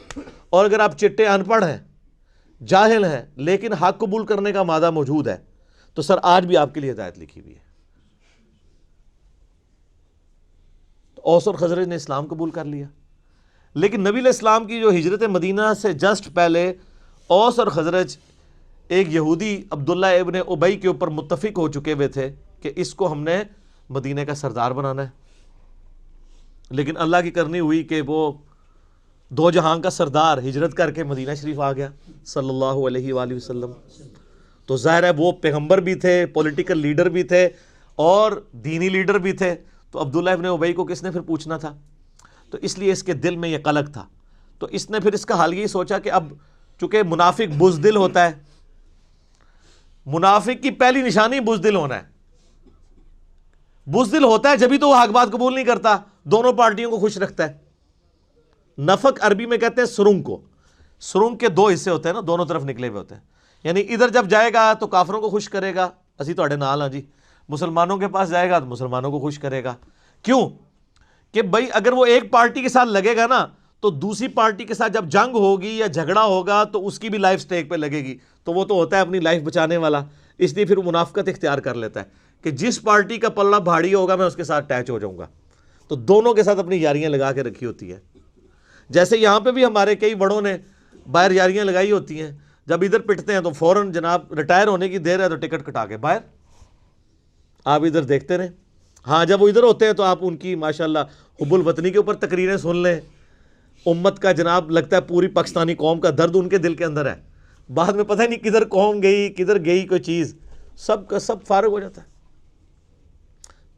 اور اگر آپ چٹے ان پڑھ ہیں، جاہل ہیں، لیکن حق قبول کرنے کا مادہ موجود ہے، تو سر آج بھی آپ کے لیے ہدایت لکھی ہوئی ہے۔ تو اوس اور خزرج نے اسلام قبول کر لیا، لیکن نبی علیہ السلام کی جو ہجرت مدینہ سے جسٹ پہلے اوس اور خزرج ایک یہودی عبداللہ ابن ابی کے اوپر متفق ہو چکے ہوئے تھے کہ اس کو ہم نے مدینہ کا سردار بنانا ہے، لیکن اللہ کی کرنی ہوئی کہ وہ دو جہاں کا سردار ہجرت کر کے مدینہ شریف آ گیا صلی اللہ علیہ وآلہ وسلم۔ تو ظاہر ہے وہ پیغمبر بھی تھے، پولیٹیکل لیڈر بھی تھے، اور دینی لیڈر بھی تھے، تو عبداللہ ابن ابی کو کس نے پھر پوچھنا تھا؟ تو اس لیے اس کے دل میں یہ قلق تھا، تو اس نے پھر اس کا حل یہ سوچا کہ اب چونکہ منافق بزدل ہوتا ہے، منافق کی پہلی نشانی بزدل ہونا ہے، بزدل ہوتا ہے جبھی تو وہ حق بات قبول نہیں کرتا، دونوں پارٹیوں کو خوش رکھتا ہے۔ نفق عربی میں کہتے ہیں سرنگ کو، سرنگ کے دو حصے ہوتے ہیں نا، دونوں طرف نکلے ہوئے ہوتے ہیں، یعنی ادھر جب جائے گا تو کافروں کو خوش کرے گا، اسی تواڈے نال ہاں جی، مسلمانوں کے پاس جائے گا تو مسلمانوں کو خوش کرے گا۔ کیوں کہ بھائی اگر وہ ایک پارٹی کے ساتھ لگے گا نا تو دوسری پارٹی کے ساتھ جب جنگ ہوگی یا جھگڑا ہوگا تو اس کی بھی لائف سٹیک پہ لگے گی، تو وہ تو ہوتا ہے اپنی لائف بچانے والا، اس لیے پھر منافقت اختیار کر لیتا ہے کہ جس پارٹی کا پلڑا بھاری ہوگا میں اس کے ساتھ اٹیچ ہو جاؤں گا، تو دونوں کے ساتھ اپنی یاریاں لگا کے رکھی ہوتی ہے۔ جیسے یہاں پہ بھی ہمارے کئی بڑوں نے باہر یاریاں لگائی ہوتی ہیں، جب ادھر پٹتے ہیں تو فوراً جناب ریٹائر ہونے کی دیر ہے تو ٹکٹ کٹا کے باہر، آپ ادھر دیکھتے رہیں۔ ہاں جب وہ ادھر ہوتے ہیں تو آپ ان کی ماشاءاللہ حب الوطنی کے اوپر تقریریں سن لیں، امت کا جناب لگتا ہے پوری پاکستانی قوم کا درد ان کے دل کے اندر ہے، بعد میں پتہ نہیں کدھر قوم گئی کدھر گئی کوئی چیز، سب کا سب فارغ ہو جاتا ہے۔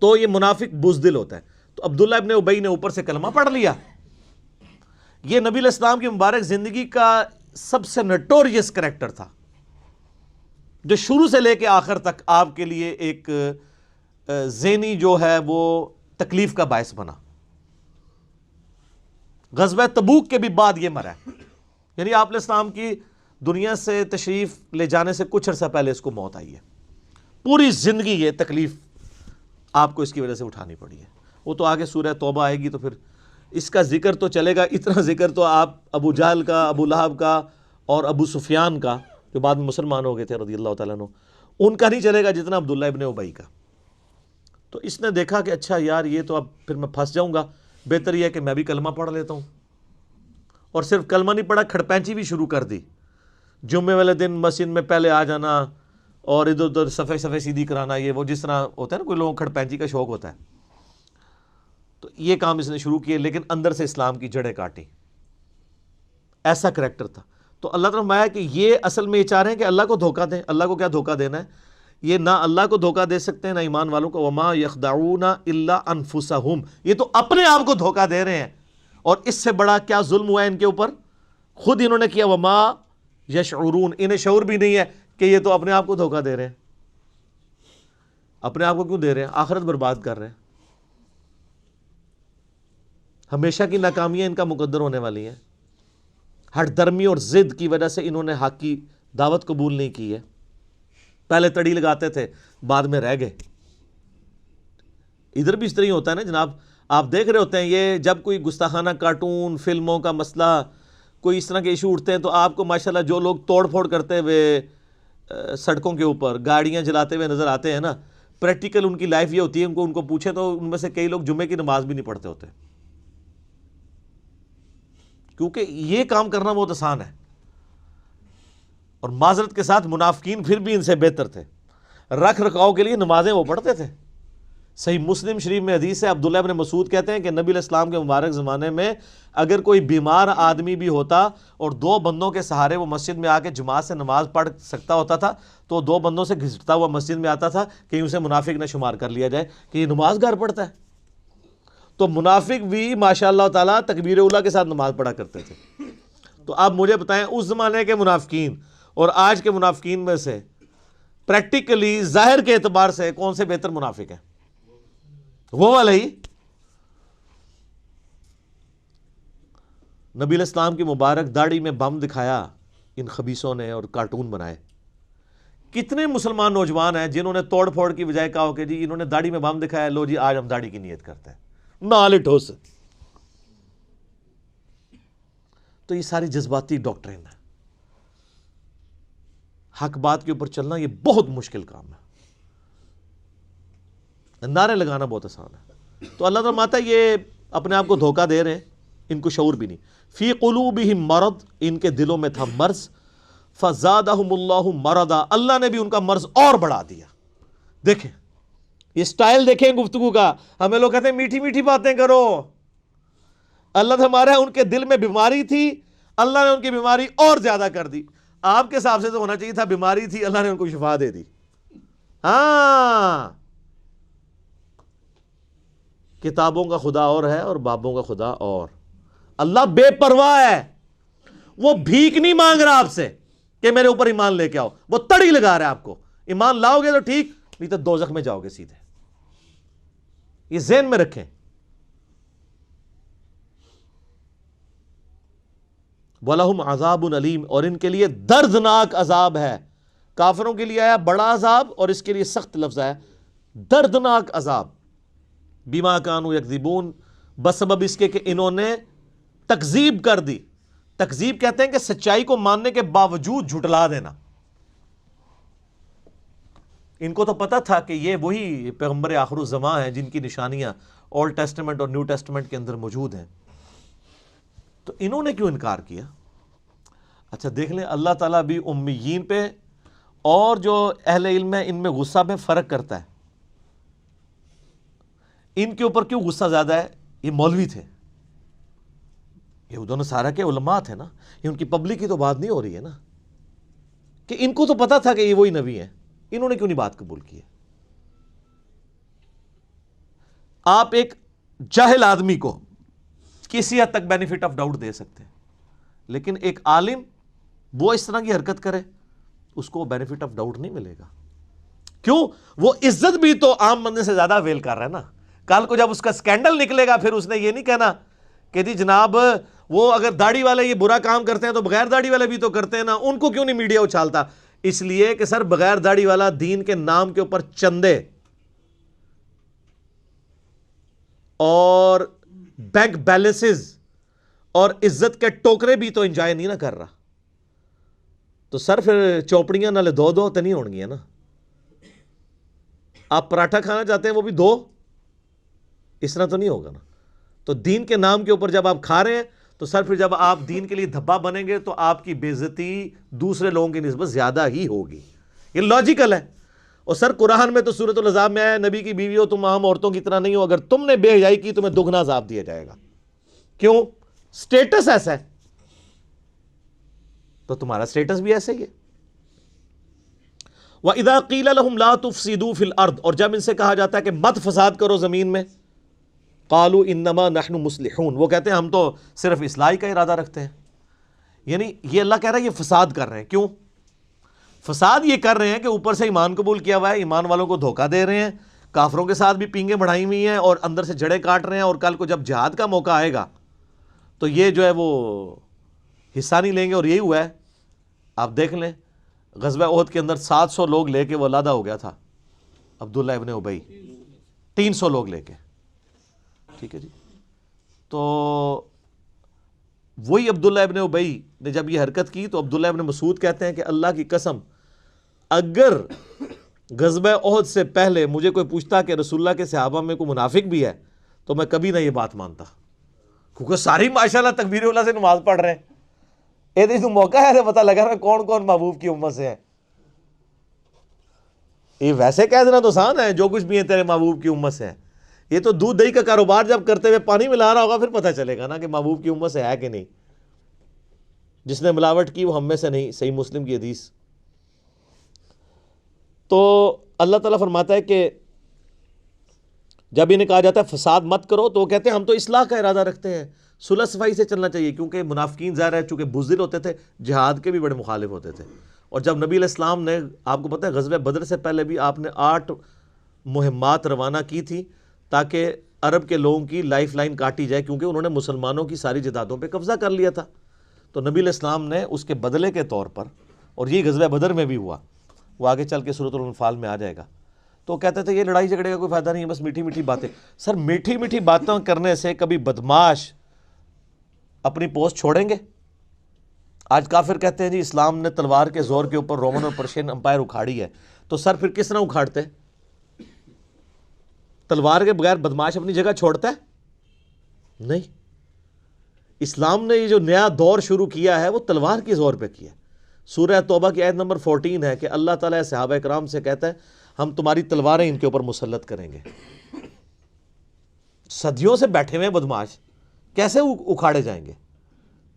تو یہ منافق بزدل ہوتا ہے۔ تو عبداللہ ابن ابی نے اوپر سے کلمہ پڑھ لیا۔ یہ نبی علیہ السلام کی مبارک زندگی کا سب سے نٹوریس کریکٹر تھا، جو شروع سے لے کے آخر تک آپ کے لیے ایک ذہنی جو ہے وہ تکلیف کا باعث بنا. غزوہ تبوک کے بھی بعد یہ مرا ہے، یعنی آپ علیہ السلام کی دنیا سے تشریف لے جانے سے کچھ عرصہ پہلے اس کو موت آئی ہے. پوری زندگی یہ تکلیف آپ کو اس کی وجہ سے اٹھانی پڑی ہے. وہ تو آگے سورہ توبہ آئے گی تو پھر اس کا ذکر تو چلے گا. اتنا ذکر تو آپ ابو جہل کا، ابو لہب کا اور ابو سفیان کا جو بعد میں مسلمان ہو گئے تھے رضی اللہ تعالیٰ عنہ، ان کا نہیں چلے گا جتنا عبداللہ ابن ابی کا. تو اس نے دیکھا کہ اچھا یار یہ تو اب پھر میں پھنس جاؤں گا، بہتر یہ ہے کہ میں بھی کلمہ پڑھ لیتا ہوں. اور صرف کلمہ نہیں پڑھا، کھڑپینچی بھی شروع کر دی. جمعے والے دن مسجد میں پہلے آ جانا اور ادھر ادھر صفحے سیدھی کرانا، یہ وہ جس طرح ہوتا ہے نا کوئی لوگوں کو کھڑپینچی کا شوق ہوتا ہے. تو یہ کام اس نے شروع کیے، لیکن اندر سے اسلام کی جڑیں کاٹی. ایسا کریکٹر تھا. تو اللہ تعالیٰ نے فرمایا کہ یہ اصل میں یہ چاہ رہے ہیں کہ اللہ کو دھوکہ دیں. اللہ کو کیا دھوکہ دینا ہے؟ یہ نہ اللہ کو دھوکہ دے سکتے ہیں نہ ایمان والوں کو. وما یخدعون الا انفسہم، یہ تو اپنے آپ کو دھوکہ دے رہے ہیں. اور اس سے بڑا کیا ظلم ہوا ہے ان کے اوپر؟ خود انہوں نے کیا. وما یشعرون، انہیں شعور بھی نہیں ہے کہ یہ تو اپنے آپ کو دھوکہ دے رہے ہیں. اپنے آپ کو کیوں دے رہے ہیں؟ آخرت برباد کر رہے ہیں. ہمیشہ کی ناکامیاں ان کا مقدر ہونے والی ہیں. ہٹ درمی اور ضد کی وجہ سے انہوں نے حق کی دعوت قبول نہیں کی ہے. پہلے تڑی لگاتے تھے، بعد میں رہ گئے. ادھر بھی اس طرح ہی ہوتا ہے نا جناب. آپ دیکھ رہے ہوتے ہیں یہ جب کوئی گستاخانہ کارٹون فلموں کا مسئلہ، کوئی اس طرح کے ایشو اٹھتے ہیں تو آپ کو ماشاءاللہ جو لوگ توڑ پھوڑ کرتے ہوئے سڑکوں کے اوپر گاڑیاں جلاتے ہوئے نظر آتے ہیں نا، پریکٹیکل ان کی لائف یہ ہوتی ہے. ان کو پوچھیں تو ان میں سے کئی لوگ جمعے کی نماز بھی نہیں پڑھتے ہوتے، کیونکہ یہ کام کرنا بہت آسان ہے. اور معذرت کے ساتھ منافقین پھر بھی ان سے بہتر تھے. رکھ رکھاؤ کے لیے نمازیں وہ پڑھتے تھے. صحیح مسلم شریف میں حدیث ہے، عبداللہ ابن مسعود کہتے ہیں کہ نبی علیہ السلام کے مبارک زمانے میں اگر کوئی بیمار آدمی بھی ہوتا اور 2 بندوں کے سہارے وہ مسجد میں آ کے جماعت سے نماز پڑھ سکتا ہوتا تھا تو 2 بندوں سے گھسٹتا ہوا مسجد میں آتا تھا کہ اسے منافق نہ شمار کر لیا جائے کہ یہ نماز گھر پڑھتا ہے. تو منافق بھی ماشاء اللہ تعالیٰ تکبیر اولیٰ کے ساتھ نماز پڑھا کرتے تھے. تو آپ مجھے بتائیں اس زمانے کے منافقین اور آج کے منافقین میں سے پریکٹیکلی ظاہر کے اعتبار سے کون سے بہتر منافق ہیں؟ وہ والا ہی. نبی علیہ السلام کی مبارک داڑھی میں بم دکھایا ان خبیثوں نے اور کارٹون بنائے. کتنے مسلمان نوجوان ہیں جنہوں نے توڑ پھوڑ کی بجائے کہا ہو کہ جی انہوں نے داڑھی میں بم دکھایا، لو جی آج ہم داڑھی کی نیت کرتے ہیں، نال ٹھوس. تو یہ ساری جذباتی ڈاکٹرین ہے. حق بات کے اوپر چلنا یہ بہت مشکل کام ہے. نعرے لگانا بہت آسان ہے. تو اللہ تعالیٰ ماتا یہ اپنے آپ کو دھوکہ دے رہے ہیں، ان کو شعور بھی نہیں. فی قلوبہم مرض، ان کے دلوں میں تھا مرض. فزادہم اللہ مرضا، اللہ نے بھی ان کا مرض اور بڑھا دیا. دیکھیں یہ سٹائل دیکھیں گفتگو کا. ہمیں لوگ کہتے ہیں میٹھی میٹھی باتیں کرو. اللہ تو ہمارا ان کے دل میں بیماری تھی، اللہ نے ان کی بیماری اور زیادہ کر دی. آپ کے حساب سے تو ہونا چاہیے تھا بیماری تھی، اللہ نے ان کو شفا دے دی. ہاں، کتابوں کا خدا اور ہے اور بابوں کا خدا اور. اللہ بے پرواہ ہے، وہ بھیک نہیں مانگ رہا آپ سے کہ میرے اوپر ایمان لے کے آؤ. وہ تڑی لگا رہا ہے آپ کو. ایمان لاؤ گے تو ٹھیک، نہیں تو دوزخ میں جاؤ گے سیدھے. یہ ذہن میں رکھیں. وَلَهُمْ عَذَابٌ عَلِيمٌ، اور ان کے لیے دردناک عذاب ہے. کافروں کے لیے آیا بڑا عذاب اور اس کے لیے سخت لفظ ہے دردناک عذاب. بِمَا كَانُوا يَكْذِبُونَ، بسبب اس کے کہ انہوں نے تکذیب کر دی. تکذیب کہتے ہیں کہ سچائی کو ماننے کے باوجود جھٹلا دینا. ان کو تو پتا تھا کہ یہ وہی پیغمبر آخر الزمان ہیں جن کی نشانیاں اولڈ ٹیسٹمنٹ اور نیو ٹیسٹمنٹ کے اندر موجود ہیں. تو انہوں نے کیوں انکار کیا؟ اچھا دیکھ لیں، اللہ تعالیٰ بھی امیین پہ اور جو اہل علم ہے ان میں غصہ میں فرق کرتا ہے. ان کے اوپر کیوں غصہ زیادہ ہے؟ یہ مولوی تھے، یہ دونوں سارا کے علماء تھے نا. یہ ان کی پبلک کی تو بات نہیں ہو رہی ہے نا، کہ ان کو تو پتا تھا کہ یہ وہی نبی ہیں. انہوں نے کیوں نہیں بات قبول کی ہے؟ آپ ایک جاہل آدمی کو کسی حد تک بینیفٹ آف ڈاؤٹ دے سکتے ہیں، لیکن ایک عالم وہ اس طرح کی حرکت کرے اس کو بینیفٹ آف ڈاؤٹ نہیں ملے گا. کیوں؟ وہ عزت بھی تو عام بندے سے زیادہ ویل کر رہا ہے نا. کل کو جب اس کا سکینڈل نکلے گا پھر اس نے یہ نہیں کہنا کہ جی جناب وہ اگر داڑھی والے یہ برا کام کرتے ہیں تو بغیر داڑھی والے بھی تو کرتے ہیں نا, ان کو کیوں نہیں میڈیا اچھالتا؟ اس لیے کہ سر بغیر داڑھی والا دین کے نام کے اوپر چندے اور بینک بیلنسز اور عزت کے ٹوکرے بھی تو انجوائے نہیں نہ کر رہا. تو سر پھر چوپڑیاں نالے دو تو نہیں ہونگی نا. آپ پراٹھا کھانا چاہتے ہیں وہ بھی دو, اس طرح تو نہیں ہوگا نا. تو دین کے نام کے اوپر جب آپ کھا رہے ہیں تو سر پھر جب آپ دین کے لیے دھبا بنیں گے تو آپ کی بے عزتی دوسرے لوگوں کی نسبت زیادہ ہی ہوگی. یہ لاجیکل ہے. اور سر قرآن میں تو سورۃ الاحزاب میں ہے, نبی کی بیوی ہو تم عام عورتوں کی طرح نہیں ہو, اگر تم نے بے حیائی کی تمہیں دگنا عذاب دیا جائے گا. کیوں؟ سٹیٹس ایسا ہے تو تمہارا سٹیٹس بھی ایسے ہی ہے. وَإِذَا قِيلَ لَهُمْ لَا تُفْسِدُوا فِي الْأَرْضِ, اور جب ان سے کہا جاتا ہے کہ مت فساد کرو زمین میں, قَالُوا إِنَّمَا نَحْنُ مُصْلِحُونَ, وہ کہتے ہیں ہم تو صرف اصلاح کا ارادہ رکھتے ہیں. یعنی یہ اللہ کہہ رہا ہے یہ فساد کر رہے ہیں. کیوں فساد یہ کر رہے ہیں؟ کہ اوپر سے ایمان قبول کیا ہوا ہے, ایمان والوں کو دھوکہ دے رہے ہیں, کافروں کے ساتھ بھی پینگیں بڑھائی ہوئی ہیں اور اندر سے جڑیں کاٹ رہے ہیں, اور کل کو جب جہاد کا موقع آئے گا تو یہ جو ہے وہ حصہ نہیں لیں گے. اور یہی ہوا ہے, آپ دیکھ لیں غزوہ احد کے اندر 700 لوگ لے کے وہ علیحدہ ہو گیا تھا عبداللہ ابن ابی, 300 لوگ لے کے. ٹھیک ہے جی. تو وہی عبداللہ ابن ابی نے جب یہ حرکت کی تو عبداللہ ابن مسعود کہتے ہیں کہ اللہ کی قسم اگر غزوہ احد سے پہلے مجھے کوئی پوچھتا کہ رسول اللہ کے صحابہ میں کوئی منافق بھی ہے تو میں کبھی نہ یہ بات مانتا, کیونکہ ساری ماشاءاللہ تکبیر اللہ سے نماز پڑھ رہے ہیں. یہ تو موقع ہے پتہ لگا نا کون کون محبوب کی امت سے ہے. یہ ویسے کہہ دینا تو آسان ہے جو کچھ بھی ہے تیرے محبوب کی امت سے ہے. یہ تو دودھ دہی کا کاروبار جب کرتے ہوئے پانی ملا رہا ہوگا پھر پتہ چلے گا نا کہ محبوب کی امت سے ہے کہ نہیں. جس نے ملاوٹ کی وہ ہم میں سے نہیں. صحیح مسلم کی حدیث. تو اللہ تعالیٰ فرماتا ہے کہ جب انہیں کہا جاتا ہے فساد مت کرو تو وہ کہتے ہیں ہم تو اصلاح کا ارادہ رکھتے ہیں, صلح صفائی سے چلنا چاہیے. کیونکہ منافقین ظاہر ہے چونکہ بزدل ہوتے تھے, جہاد کے بھی بڑے مخالف ہوتے تھے. اور جب نبی علیہ السلام نے, آپ کو پتہ ہے غزوہ بدر سے پہلے بھی آپ نے 8 مہمات روانہ کی تھی تاکہ عرب کے لوگوں کی لائف لائن کاٹی جائے, کیونکہ انہوں نے مسلمانوں کی ساری جائیدادوں پہ قبضہ کر لیا تھا. تو نبی علیہ السلام نے اس کے بدلے کے طور پر, اور یہ غزوہ بدر میں بھی ہوا, وہ آگے چل کے سورۃ الانفال میں آ جائے گا, تو کہتے تھے یہ لڑائی جھگڑے کا کوئی فائدہ نہیں ہے, بس میٹھی میٹھی باتیں. سر میٹھی میٹھی باتیں کرنے سے کبھی بدماش اپنی پوسٹ چھوڑیں گے؟ آج کافر کہتے ہیں جی اسلام نے تلوار کے زور کے اوپر رومن اور پرشین امپائر اکھاڑی ہے. تو سر پھر کس طرح اکھاڑتے؟ تلوار کے بغیر بدماش اپنی جگہ چھوڑتا ہے؟ نہیں. اسلام نے یہ جو نیا دور شروع کیا ہے وہ تلوار کے زور پہ کیا ہے. سورہ توبہ کی آیت نمبر 14 ہے کہ اللہ تعالیٰ صحابہ کرام سے کہتا ہے ہم تمہاری تلواریں ان کے اوپر مسلط کریں گے. صدیوں سے بیٹھے ہوئے بدماش کیسے اکھاڑے جائیں گے؟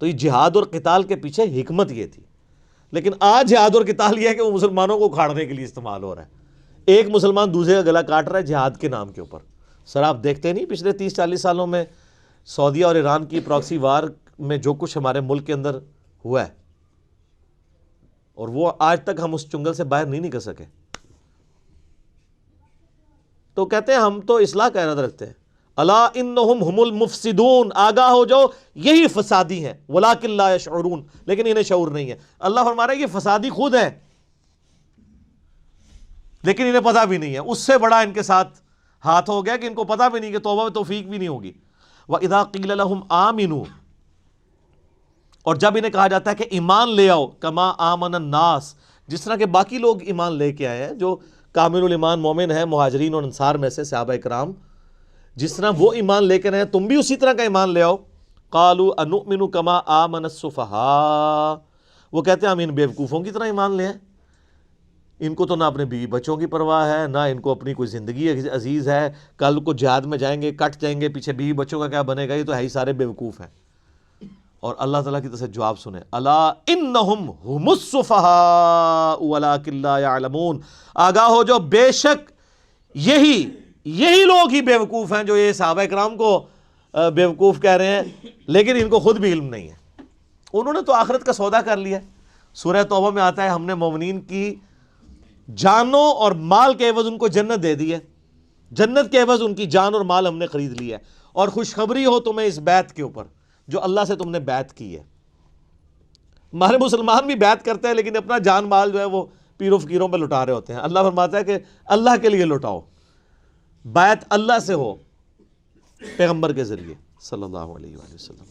تو یہ جہاد اور قتال کے پیچھے حکمت یہ تھی. لیکن آج جہاد اور قتال یہ ہے کہ وہ مسلمانوں کو اکھاڑنے کے لیے استعمال ہو رہا ہے. ایک مسلمان دوسرے کا گلا کاٹ رہا ہے جہاد کے نام کے اوپر. سر آپ دیکھتے نہیں پچھلے 30-40 سالوں میں سعودیہ اور ایران کی پراکسی وار میں جو کچھ ہمارے ملک کے اندر ہوا ہے, اور وہ آج تک ہم اس چنگل سے باہر نہیں نکل سکے. تو کہتے ہیں ہم تو اصلاح کا ارادہ رکھتے ہیں. الا انہم هم المفسدون, آگاہ ہو جاؤ یہی فسادی ہیں, ولکن لا یشعرون, لیکن انہیں شعور نہیں ہے. اللہ فرما رہا ہے یہ فسادی خود ہیں لیکن انہیں پتہ بھی نہیں ہے. اس سے بڑا ان کے ساتھ ہاتھ ہو گیا کہ ان کو پتہ بھی نہیں کہ توبہ میں توفیق بھی نہیں ہوگی. وَإِذَا قِيلَ لَهُمْ آمِنُوا, اور جب انہیں کہا جاتا ہے کہ ایمان لے آؤ, کما آمن الناس, جس طرح کہ باقی لوگ ایمان لے کے آئے ہیں جو کامل الایمان مومن ہیں مہاجرین اور انصار میں سے صحابہ کرام, جس طرح وہ ایمان لے کر ہیں تم بھی اسی طرح کا ایمان لے آؤ. قالوا انؤمن کما آمن السفہاء, وہ کہتے ہیں ہم ان بیوقوفوں کی طرح ایمان لے آئیں. ان کو تو نہ اپنے بیوی بچوں کی پرواہ ہے, نہ ان کو اپنی کوئی زندگی عزیز ہے. کل کو جہاد میں جائیں گے کٹ جائیں گے, پیچھے بیوی بچوں کا کیا بنے گا, یہ تو ہے ہی سارے بیوقوف ہیں. اور اللہ تعالیٰ کی طرف سے جواب سنیں, الا انہم هم السفہاء ولکن لا یعلمون, آگاہ ہو جو بے شک یہی لوگ ہی بیوقوف ہیں جو یہ صحابہ کرام کو بیوقوف کہہ رہے ہیں, لیکن ان کو خود بھی علم نہیں ہے. انہوں نے تو آخرت کا سودا کر لیا, سورہ توبہ میں آتا ہے ہم نے مومنین کی جانوں اور مال کے عوض ان کو جنت دے دی ہے، جنت کے عوض ان کی جان اور مال ہم نے خرید لیا ہے، اور خوشخبری ہو تمہیں اس بیعت کے اوپر جو اللہ سے تم نے بیعت کی ہے۔ ہمارے مسلمان بھی بیعت کرتے ہیں لیکن اپنا جان مال جو ہے وہ پیروں فقیروں پہ لٹا رہے ہوتے ہیں۔ اللہ فرماتا ہے کہ اللہ کے لیے لٹاؤ، بیعت اللہ سے ہو پیغمبر کے ذریعے صلی اللہ علیہ وآلہ وسلم۔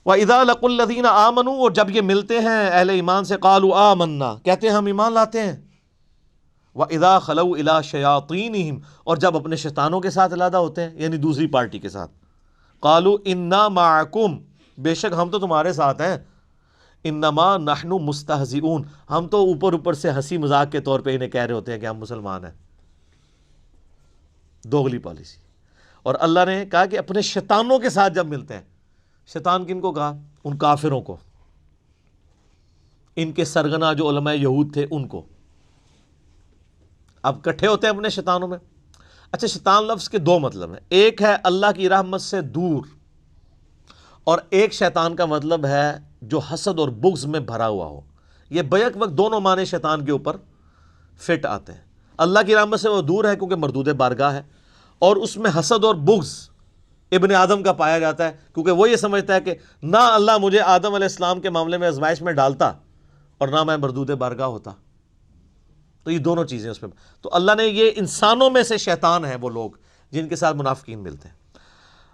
وَإِذَا لَقُوا الَّذِينَ آمَنُوا، اور جب یہ ملتے ہیں اہل ایمان سے، قَالُوا آمَنَّا، کہتے ہیں ہم ایمان لاتے ہیں۔ وَإِذَا خَلَوْا إِلَىٰ شَيَاطِينِهِمْ، اور جب اپنے شیطانوں کے ساتھ علیحدہ ہوتے ہیں یعنی دوسری پارٹی کے ساتھ، قَالُوا إِنَّا مَعَكُمْ، بے شک ہم تو تمہارے ساتھ ہیں، إِنَّمَا نَحْنُ مُسْتَهْزِئُونَ، ہم تو اوپر سے ہنسی مذاق کے طور پہ انہیں کہہ رہے ہوتے ہیں کہ ہم مسلمان ہیں۔ دوغلی پالیسی۔ اور اللہ نے کہا کہ اپنے شیطانوں کے ساتھ جب ملتے ہیں، شیطان کن کو کہا؟ ان کافروں کو، ان کے سرغنہ جو علماء یہود تھے ان کو۔ اب کٹھے ہوتے ہیں اپنے شیطانوں میں۔ اچھا، شیطان لفظ کے دو مطلب ہیں، ایک ہے اللہ کی رحمت سے دور، اور ایک شیطان کا مطلب ہے جو حسد اور بغض میں بھرا ہوا ہو۔ یہ بیک وقت دونوں معنی شیطان کے اوپر فٹ آتے ہیں۔ اللہ کی رحمت سے وہ دور ہے کیونکہ مردود بارگاہ ہے، اور اس میں حسد اور بغض ابن آدم کا پایا جاتا ہے کیونکہ وہ یہ سمجھتا ہے کہ نہ اللہ مجھے آدم علیہ السلام کے معاملے میں آزمائش میں ڈالتا اور نہ میں مردود بارگاہ ہوتا۔ تو یہ دونوں چیزیں اس میں، تو اللہ نے یہ انسانوں میں سے شیطان ہیں وہ لوگ جن کے ساتھ منافقین ملتے ہیں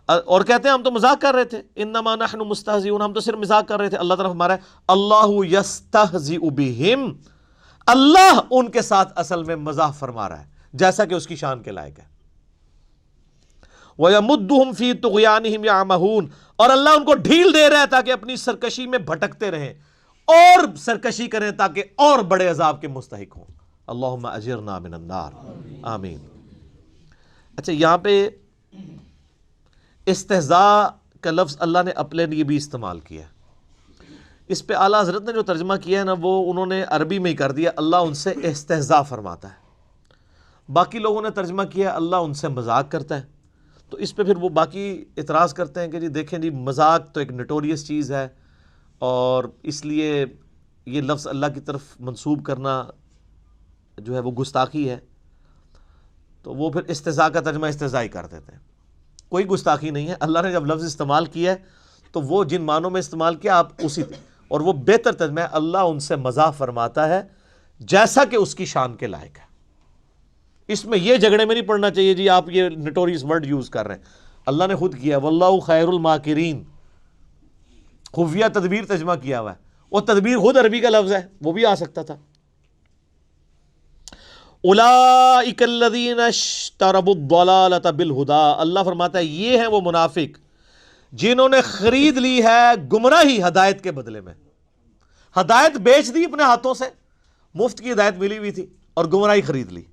اور کہتے ہیں ہم تو مذاق کر رہے تھے، انما نحن مستہزئون، ہم تو صرف مذاق کر رہے تھے۔ اللہ تعالیٰ فرما رہا ہے اللہ یستہزئ بہم، اللہ ان کے ساتھ اصل میں مزاح فرما رہا ہے جیسا کہ اس کی شان کے لائق ہے۔ وَيَمُدُّهُمْ فِي طُغْيَانِهِمْ يَعْمَهُونَ، اور اللہ ان کو ڈھیل دے رہا ہے تاکہ اپنی سرکشی میں بھٹکتے رہیں اور سرکشی کریں تاکہ اور بڑے عذاب کے مستحق ہوں۔ اللہم اجرنا من النار، آمین۔ اچھا، یہاں پہ استہزاء کا لفظ اللہ نے اپنے لیے بھی استعمال کیا ہے۔ اس پہ اعلیٰ حضرت نے جو ترجمہ کیا ہے نا وہ انہوں نے عربی میں ہی کر دیا، اللہ ان سے استہزاء فرماتا ہے۔ باقی لوگوں نے ترجمہ کیا اللہ ان سے مذاق کرتا ہے، تو اس پہ پھر وہ باقی اعتراض کرتے ہیں کہ جی دیکھیں جی مذاق تو ایک نٹوریس چیز ہے، اور اس لیے یہ لفظ اللہ کی طرف منسوب کرنا جو ہے وہ گستاخی ہے، تو وہ پھر استہزاء کا ترجمہ استہزاء ہی کر دیتے ہیں۔ کوئی گستاخی نہیں ہے، اللہ نے جب لفظ استعمال کیا ہے تو وہ جن معنوں میں استعمال کیا آپ اسی، اور وہ بہتر ترجمہ ہے اللہ ان سے مزاح فرماتا ہے جیسا کہ اس کی شان کے لائق ہے۔ اس میں یہ جھگڑے میں نہیں پڑنا چاہیے جی آپ یہ نٹوریس ورڈ یوز کر رہے ہیں، اللہ نے خود کیا واللہ خیر الماکرین، خفیہ تدبیر ترجمہ کیا ہوا ہے، وہ تدبیر خود عربی کا لفظ ہے، وہ بھی آ سکتا تھا۔ اولئک الذین اشتروا الضلالۃ بالہدی، اللہ فرماتا ہے یہ ہیں وہ منافق جنہوں نے خرید لی ہے گمراہی ہدایت کے بدلے میں۔ ہدایت بیچ دی اپنے ہاتھوں سے، مفت کی ہدایت ملی ہوئی تھی اور گمراہی خرید لی۔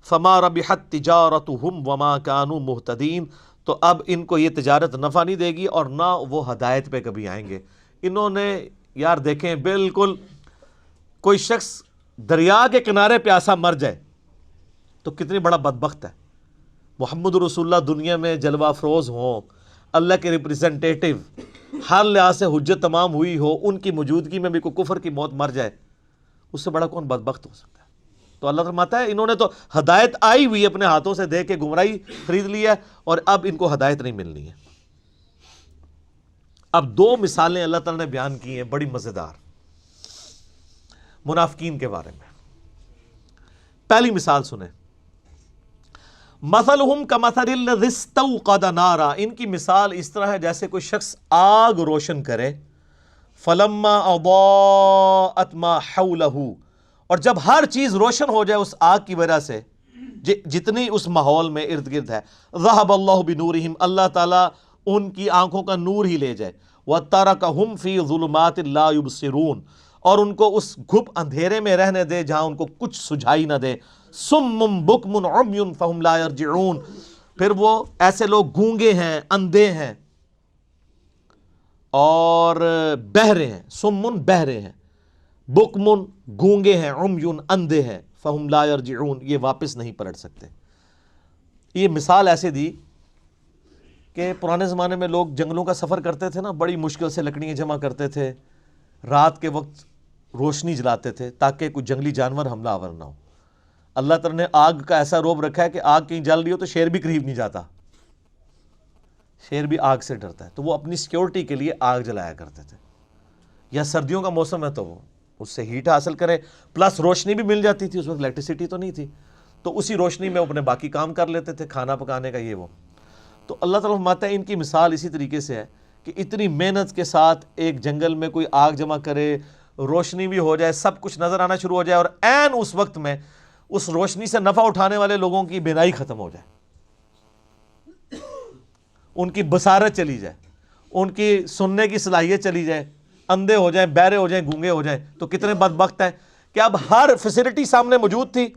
فما ربحت تجارتہم وما کانوا مہتدین، تو اب ان کو یہ تجارت نفع نہیں دے گی اور نہ وہ ہدایت پہ کبھی آئیں گے۔ انہوں نے یار دیکھیں بالکل کوئی شخص دریا کے کنارے پیاسا مر جائے تو کتنی بڑا بدبخت ہے۔ محمد رسول اللہ دنیا میں جلوہ افروز ہوں، اللہ کے ریپریزنٹیٹیو، ہر لحاظ سے حجت تمام ہوئی ہو، ان کی موجودگی میں بھی کوئی کفر کی موت مر جائے، اس سے بڑا کون بدبخت ہو سکتا ہے؟ تو اللہ فرماتا ہے انہوں نے تو ہدایت آئی ہوئی اپنے ہاتھوں سے دے کے گمراہی خرید لی ہے اور اب ان کو ہدایت نہیں ملنی ہے۔ اب دو مثالیں اللہ تعالیٰ نے بیان کی ہیں بڑی مزیدار منافقین کے بارے میں۔ پہلی مثال سنیں، مثلہم کمثل الذی استوقد نارا، ان کی مثال اس طرح ہے جیسے کوئی شخص آگ روشن کرے، فلما اضاءت ما حولہ، اور جب ہر چیز روشن ہو جائے اس آگ کی وجہ سے جتنی اس ماحول میں ارد گرد ہے، ذہب اللہ بنورہم، اللہ تعالیٰ ان کی آنکھوں کا نور ہی لے جائے، وترکہم فی ظلمات لا یبصرون، اور ان کو اس گھپ اندھیرے میں رہنے دے جہاں ان کو کچھ سجھائی نہ دے، صم بکم عمی فہم لا یرجعون، پھر وہ ایسے لوگ گونگے ہیں، اندھے ہیں اور بہرے ہیں، سمن بہرے ہیں، بکمن گونگے ہیں، عمیون اندھے ہیں، فہم لا یرجعون یہ واپس نہیں پلٹ سکتے۔ یہ مثال ایسے دی کہ پرانے زمانے میں لوگ جنگلوں کا سفر کرتے تھے نا، بڑی مشکل سے لکڑیاں جمع کرتے تھے، رات کے وقت روشنی جلاتے تھے تاکہ کوئی جنگلی جانور حملہ آور نہ ہو. اللہ تعالیٰ نے آگ کا ایسا روب رکھا ہے کہ آگ کہیں جل رہی ہو تو شیر بھی قریب نہیں جاتا, شیر بھی آگ سے ڈرتا ہے, تو وہ اپنی سیکیورٹی کے لیے آگ جلایا کرتے تھے. یا سردیوں کا موسم ہے تو وہ اس سے ہیٹ حاصل کرے, پلس روشنی بھی مل جاتی تھی, اس وقت الیکٹریسٹی تو نہیں تھی, تو اسی روشنی میں اپنے باقی کام کر لیتے تھے, کھانا پکانے کا یہ وہ. تو اللہ تعالیٰ فرماتا ہے ان کی مثال اسی طریقے سے ہے کہ اتنی محنت کے ساتھ ایک جنگل میں کوئی آگ جمع کرے, روشنی بھی ہو جائے, سب کچھ نظر آنا شروع ہو جائے, اور عین اس وقت میں اس روشنی سے نفع اٹھانے والے لوگوں کی بینائی ختم ہو جائے, ان کی بصارت چلی جائے, ان کی سننے کی صلاحیت چلی جائے, اندھے ہو جائیں, بہرے ہو جائیں, گونگے ہو جائیں. تو کتنے بدبخت ہیں کہ اب ہر فیسلٹی سامنے موجود تھی,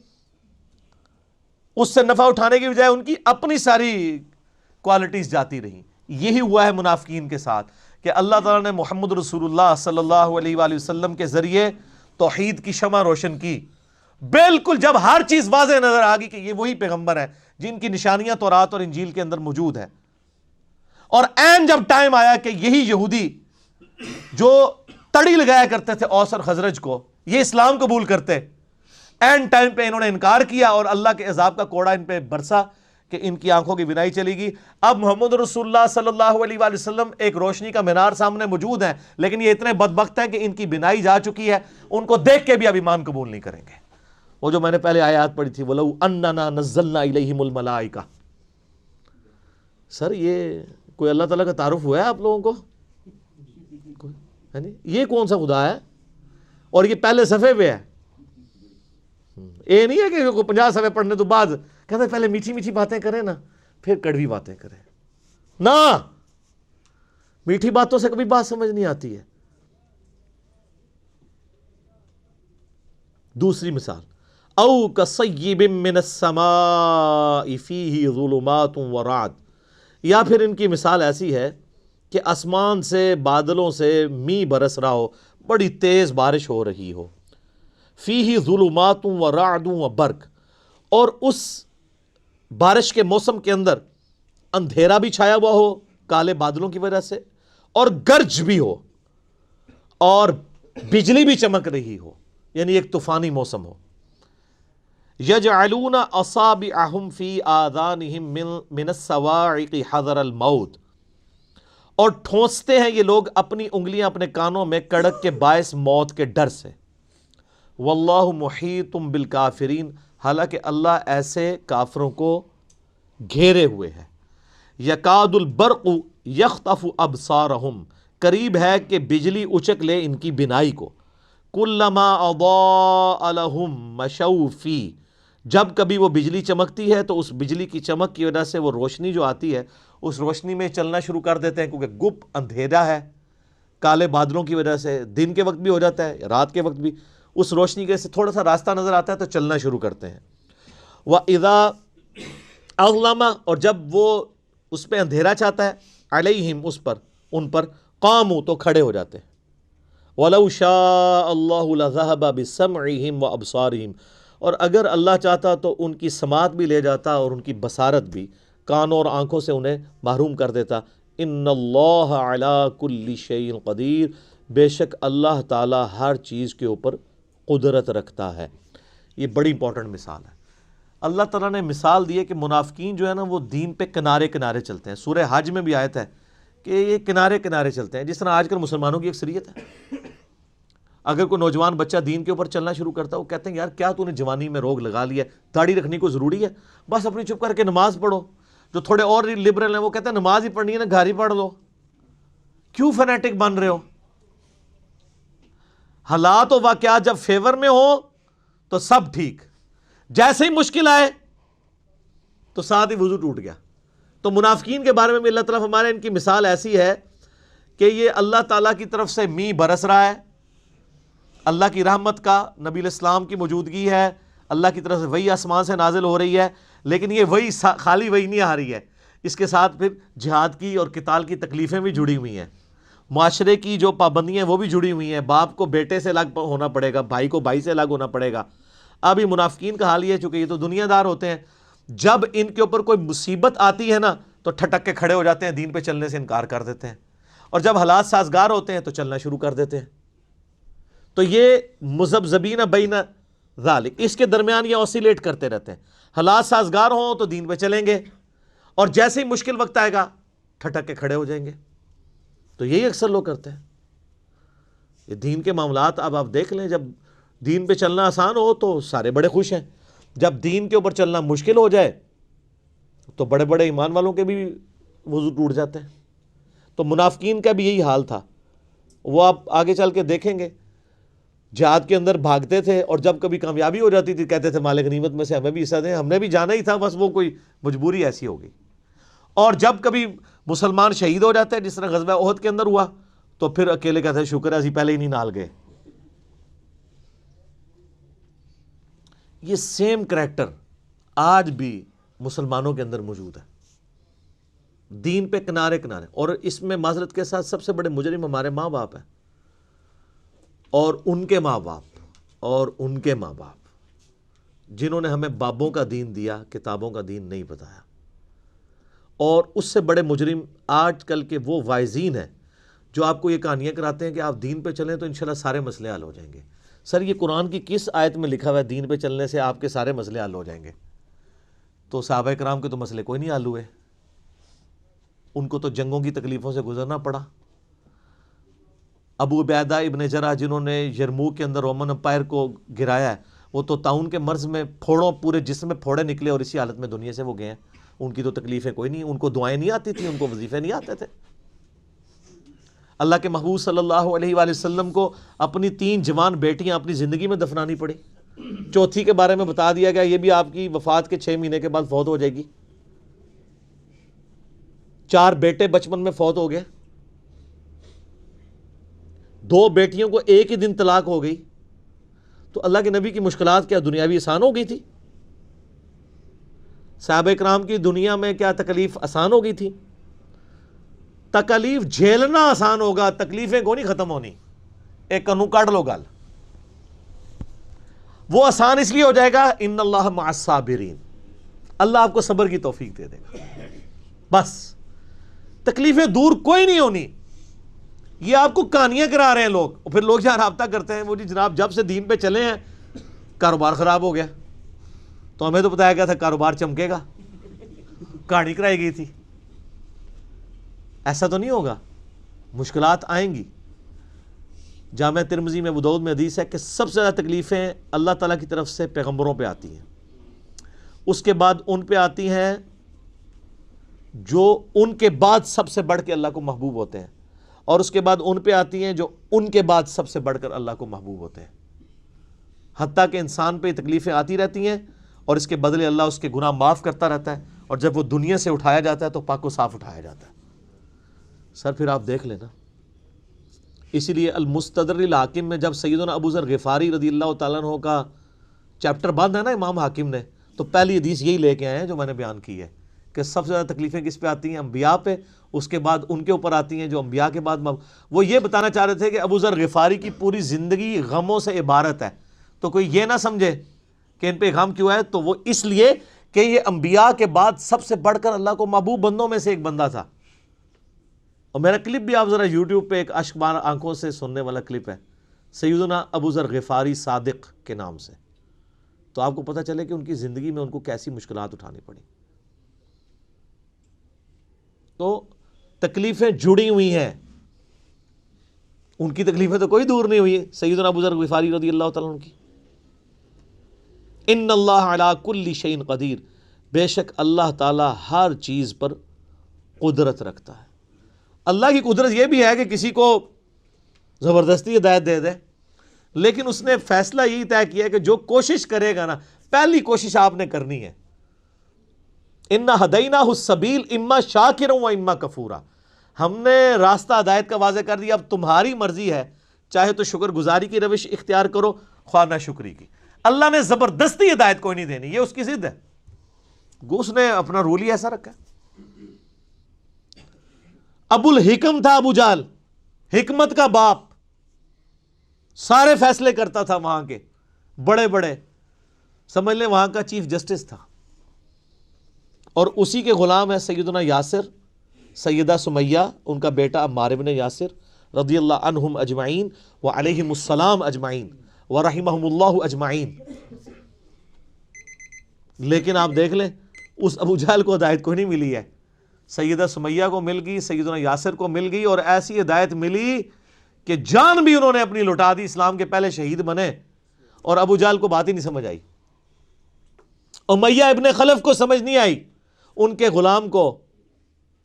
اس سے نفع اٹھانے کی بجائے ان کی اپنی ساری کوالٹیز جاتی رہیں. یہی ہوا ہے منافقین کے ساتھ کہ اللہ تعالیٰ نے محمد رسول اللہ صلی اللہ علیہ وآلہ وسلم کے ذریعے توحید کی شمع روشن کی. بالکل جب ہر چیز واضح نظر آ گئی کہ یہ وہی پیغمبر ہیں جن کی نشانیاں تورات اور انجیل کے اندر موجود ہیں, اور عین جب ٹائم آیا کہ یہی یہودی جو تڑی لگایا کرتے تھے اوس اور خزرج کو, یہ اسلام قبول کرتے, عین ٹائم پہ انہوں نے انکار کیا اور اللہ کے عذاب کا کوڑا ان پہ برسا کہ ان کی آنکھوں کی بینائی چلی گئی. اب محمد رسول اللہ صلی اللہ علیہ وآلہ وسلم ایک روشنی کا مینار سامنے موجود ہیں, لیکن یہ اتنے بدبخت ہیں کہ ان کی بینائی جا چکی ہے, ان کو دیکھ کے بھی اب ایمان قبول نہیں کریں گے. وہ جو میں نے پہلے آیات پڑھی تھی, وَلَوْ أَنَّنَا نَزَّلْنَا إِلَيْهِمُ الْمَلَائِكَةَ. سر یہ کوئی اللہ تعالیٰ کا تعارف ہوا ہے آپ لوگوں کو؟ یہ کون سا خدا ہے؟ اور یہ پہلے صفحے پہ ہے. یہ نہیں ہے کہ 50 صفحے پڑھنے تو بعد کہتے ہیں پہلے میٹھی میٹھی باتیں کریں نا پھر کڑوی باتیں کریں. نہ, میٹھی باتوں سے کبھی بات سمجھ نہیں آتی ہے. دوسری مثال, او کصیب من السماء فیہ ظلمات ورعد. یا پھر ان کی مثال ایسی ہے کہ آسمان سے بادلوں سے می برس رہا ہو, بڑی تیز بارش ہو رہی ہو, فیہ ظلمات ورعد وبرق, اور اس بارش کے موسم کے اندر اندھیرا بھی چھایا ہوا ہو کالے بادلوں کی وجہ سے, اور گرج بھی ہو, اور بجلی بھی چمک رہی ہو, یعنی ایک طوفانی موسم ہو. یجعلون اصابعہم فی آذانہم من الصواعق حذر الموت. اور ٹھونستے ہیں یہ لوگ اپنی انگلیاں اپنے کانوں میں کڑک کے باعث موت کے ڈر سے. واللہ محیط بالکافرین. حالانکہ اللہ ایسے کافروں کو گھیرے ہوئے ہے. یکاد البرق یخطف ابصارہم. قریب ہے کہ بجلی اچک لے ان کی بینائی کو. کلما اضاء لہم مشوا فیہ. جب کبھی وہ بجلی چمکتی ہے تو اس بجلی کی چمک کی وجہ سے وہ روشنی جو آتی ہے اس روشنی میں چلنا شروع کر دیتے ہیں, کیونکہ گپ اندھیرا ہے کالے بادلوں کی وجہ سے, دن کے وقت بھی ہو جاتا ہے رات کے وقت بھی, اس روشنی کے سے تھوڑا سا راستہ نظر آتا ہے تو چلنا شروع کرتے ہیں. وَإِذَا أَظْلَمَ. اور جب وہ اس پہ اندھیرا چاہتا ہے, علیہم اس پر, ان پر, قاموا تو کھڑے ہو جاتے ہیں. وَلَوْ شَاءَ اللَّهُ لَذَهَبَ بِسَمْعِهِمْ وَأَبْصَارِهِمْ. اور اگر اللہ چاہتا تو ان کی سماعت بھی لے جاتا اور ان کی بصارت بھی, کانوں اور آنکھوں سے انہیں محروم کر دیتا. ان اللہ علی کل شیء قدیر. بے شک اللہ تعالی ہر چیز کے اوپر قدرت رکھتا ہے. یہ بڑی امپورٹنٹ مثال ہے. اللہ تعالیٰ نے مثال دی ہے کہ منافقین جو ہے نا وہ دین پہ کنارے کنارے چلتے ہیں. سورہ حج میں بھی آیت ہے کہ یہ کنارے کنارے چلتے ہیں, جس طرح آج کل مسلمانوں کی اکثریت ہے. اگر کوئی نوجوان بچہ دین کے اوپر چلنا شروع کرتا ہے, وہ کہتے ہیں یار کیا تو نے جوانی میں روگ لگا لیا ہے, داڑھی رکھنی کو ضروری ہے, بس اپنی چپ کر کے نماز پڑھو. جو تھوڑے اور لبرل ہیں وہ کہتے ہیں نماز ہی پڑھنی ہے نا گھر ہی پڑھ لو, کیوں فنیٹک بن رہے ہو. حالات و واقعات جب فیور میں ہو تو سب ٹھیک, جیسے ہی مشکل آئے تو ساتھ ہی وضو ٹوٹ گیا. تو منافقین کے بارے میں بھی اللہ تعالیٰ ہمارے ان کی مثال ایسی ہے کہ یہ اللہ تعالیٰ کی طرف سے می برس رہا ہے, اللہ کی رحمت کا, نبی الاسلام کی موجودگی ہے, اللہ کی طرف سے وہی آسمان سے نازل ہو رہی ہے, لیکن یہ وہی خالی وہی نہیں آ رہی ہے, اس کے ساتھ پھر جہاد کی اور قتال کی تکلیفیں بھی جڑی ہوئی ہیں, معاشرے کی جو پابندیاں وہ بھی جڑی ہوئی ہیں. باپ کو بیٹے سے الگ ہونا پڑے گا, بھائی کو بھائی سے الگ ہونا پڑے گا. اب یہ منافقین کا حال یہ ہے, چونکہ یہ تو دنیا دار ہوتے ہیں, جب ان کے اوپر کوئی مصیبت آتی ہے نا تو ٹھٹک کے کھڑے ہو جاتے ہیں, دین پہ چلنے سے انکار کر دیتے ہیں, اور جب حالات سازگار ہوتے ہیں تو چلنا شروع کر دیتے ہیں. تو یہ مذبذبین بین ذالک، اس کے درمیان یہ اوسیلیٹ کرتے رہتے ہیں. حالات سازگار ہوں تو دین پہ چلیں گے، اور جیسے ہی مشکل وقت آئے گا ٹھٹک کے کھڑے ہو جائیں گے. تو یہی اکثر لوگ کرتے ہیں. یہ دین کے معاملات اب آپ دیکھ لیں، جب دین پہ چلنا آسان ہو تو سارے بڑے خوش ہیں، جب دین کے اوپر چلنا مشکل ہو جائے تو بڑے بڑے ایمان والوں کے بھی وضو ٹوٹ جاتے ہیں. تو منافقین کا بھی یہی حال تھا. وہ آپ آگے چل کے دیکھیں گے، جہاد کے اندر بھاگتے تھے، اور جب کبھی کامیابی ہو جاتی تھی کہتے تھے مال غنیمت میں سے ہمیں بھی حصہ دیں، ہم نے بھی جانا ہی تھا، بس وہ کوئی مجبوری ایسی ہو گئی. اور جب کبھی مسلمان شہید ہو جاتے ہیں، جس طرح غزوہ احد کے اندر ہوا، تو پھر اکیلے کہتے ہیں شکر ہے اسی پہلے ہی نہیں نال گئے. یہ سیم کریکٹر آج بھی مسلمانوں کے اندر موجود ہے، دین پہ کنارے کنارے. اور اس میں معذرت کے ساتھ سب سے بڑے مجرم ہمارے ماں باپ ہیں، اور ان کے ماں باپ، اور ان کے ماں باپ، جنہوں نے ہمیں بابوں کا دین دیا، کتابوں کا دین نہیں بتایا. اور اس سے بڑے مجرم آج کل کے وہ واعظین ہیں جو آپ کو یہ کہانیاں کراتے ہیں کہ آپ دین پہ چلیں تو انشاءاللہ سارے مسئلے حل ہو جائیں گے. سر یہ قرآن کی کس آیت میں لکھا ہوا ہے دین پہ چلنے سے آپ کے سارے مسئلے حل ہو جائیں گے؟ تو صحابہ کرام کے تو مسئلے کوئی نہیں حل ہوئے، ان کو تو جنگوں کی تکلیفوں سے گزرنا پڑا. ابو عبیدہ ابن جرح جنہوں نے یرموک کے اندر رومن امپائر کو گرایا ہے، وہ تو طاعون کے مرض میں پھوڑوں پورے جسم میں پھوڑے نکلے اور اسی حالت میں دنیا سے وہ گئے ہیں. ان کی تو تکلیفیں کوئی نہیں، ان کو دعائیں نہیں آتی تھیں، ان کو وظیفے نہیں آتے تھے. اللہ کے محبوب صلی اللہ علیہ وآلہ وسلم کو اپنی 3 جوان بیٹیاں اپنی زندگی میں دفنانی پڑی. چوتھی کے بارے میں بتا دیا گیا یہ بھی آپ کی وفات کے 6 مہینے کے بعد فوت ہو جائے گی. 4 بیٹے بچپن میں فوت ہو گئے، 2 بیٹیوں کو ایک ہی دن طلاق ہو گئی. تو اللہ کے نبی کی مشکلات کیا دنیاوی آسان ہو گئی تھی؟ صحابہ کرام کی دنیا میں کیا تکلیف آسان ہو گئی تھی؟ تکلیف جھیلنا آسان ہوگا، تکلیفیں کو نہیں ختم ہونی. ایک کنو کاٹ لو گال، وہ آسان اس لیے ہو جائے گا ان اللہ مع الصابرین، اللہ آپ کو صبر کی توفیق دے دے گا. بس تکلیفیں دور کوئی نہیں ہونی. یہ آپ کو کہانیاں کرا رہے ہیں لوگ، اور پھر لوگ جہاں رابطہ کرتے ہیں وہ جی جناب جب سے دین پہ چلے ہیں کاروبار خراب ہو گیا. تو ہمیں تو بتایا گیا تھا کاروبار چمکے گا، کہانی کرائی گئی تھی. ایسا تو نہیں ہوگا، مشکلات آئیں گی. جامعہ ترمذی میں ابو داؤد میں حدیث ہے کہ سب سے زیادہ تکلیفیں اللہ تعالیٰ کی طرف سے پیغمبروں پہ آتی ہیں، اس کے بعد ان پہ آتی ہیں جو ان کے بعد سب سے بڑھ کے اللہ کو محبوب ہوتے ہیں، اور اس کے بعد ان پہ آتی ہیں جو ان کے بعد سب سے بڑھ کر اللہ کو محبوب ہوتے ہیں. حتیٰ کہ انسان پہ تکلیفیں آتی رہتی ہیں اور اس کے بدلے اللہ اس کے گناہ معاف کرتا رہتا ہے، اور جب وہ دنیا سے اٹھایا جاتا ہے تو پاک و صاف اٹھایا جاتا ہے. سر پھر آپ دیکھ لینا، اسی لیے المستدرک الحاکم میں جب سیدنا ابو ذر غفاری رضی اللہ تعالیٰ عنہ کا چیپٹر بند ہے نا امام حاکم نے، تو پہلی حدیث یہی لے کے آئے ہیں جو میں نے بیان کی ہے کہ سب سے زیادہ تکلیفیں کس پہ آتی ہیں؟ انبیاء پہ، اس کے بعد ان کے اوپر آتی ہیں جو انبیاء کے بعد وہ یہ بتانا چاہ رہے تھے کہ ابو ذر غفاری کی پوری زندگی غموں سے عبارت ہے. تو کوئی یہ نہ سمجھے کہ ان پہ غم کیوں ہے، تو وہ اس لیے کہ یہ انبیاء کے بعد سب سے بڑھ کر اللہ کو محبوب بندوں میں سے ایک بندہ تھا. اور میرا کلپ بھی آپ ذرا یوٹیوب پہ ایک اشک بار آنکھوں سے سننے والا کلپ ہے سیدنا ابو ذر غفاری صادق کے نام سے، تو آپ کو پتہ چلے کہ ان کی زندگی میں ان کو کیسی مشکلات اٹھانی پڑی. تو تکلیفیں جڑی ہوئی ہیں، ان کی تکلیفیں تو کوئی دور نہیں ہوئی. سیدنا ابو ذر غفاری رضی اللہ تعالیٰ عنہ کی، ان اللہ علی کل شیء قدیر، بے شک اللہ تعالیٰ ہر چیز پر قدرت رکھتا ہے. اللہ کی قدرت یہ بھی ہے کہ کسی کو زبردستی ہدایت دے دے، لیکن اس نے فیصلہ یہی طے کیا کہ جو کوشش کرے گا نا، پہلی کوشش آپ نے کرنی ہے. انا ہدیناہ السبیل اما شاکرا و اما کفورا، ہم نے راستہ ہدایت کا واضح کر دیا، اب تمہاری مرضی ہے، چاہے تو شکر گزاری کی روش اختیار کرو، خواہ نہ شکری کی. اللہ نے زبردستی ہدایت کوئی نہیں دینی، یہ اس کی ضد ہے، اس نے اپنا رول ہی ایسا رکھا ہے. ابو الحکم تھا ابو جہل، حکمت کا باپ، سارے فیصلے کرتا تھا وہاں کے بڑے بڑے، سمجھ لیں وہاں کا چیف جسٹس تھا. اور اسی کے غلام ہے سیدنا یاسر، سیدہ سمیہ ان کا بیٹا عمار بن یاسر، رضی اللہ عنہم اجمعین وعلیہم السلام اجمعین ورحمہم اللہ اجمعین. لیکن آپ دیکھ لیں اس ابو جہل کو ہدایت کوئی نہیں ملی ہے. سیدہ سمیہ کو مل گئی, سیدنا یاسر کو مل گئی, اور ایسی ہدایت ملی کہ جان بھی انہوں نے اپنی لٹا دی, اسلام کے پہلے شہید بنے, اور ابو جہل کو بات ہی نہیں سمجھ آئی. امیہ ابن خلف کو سمجھ نہیں آئی, ان کے غلام کو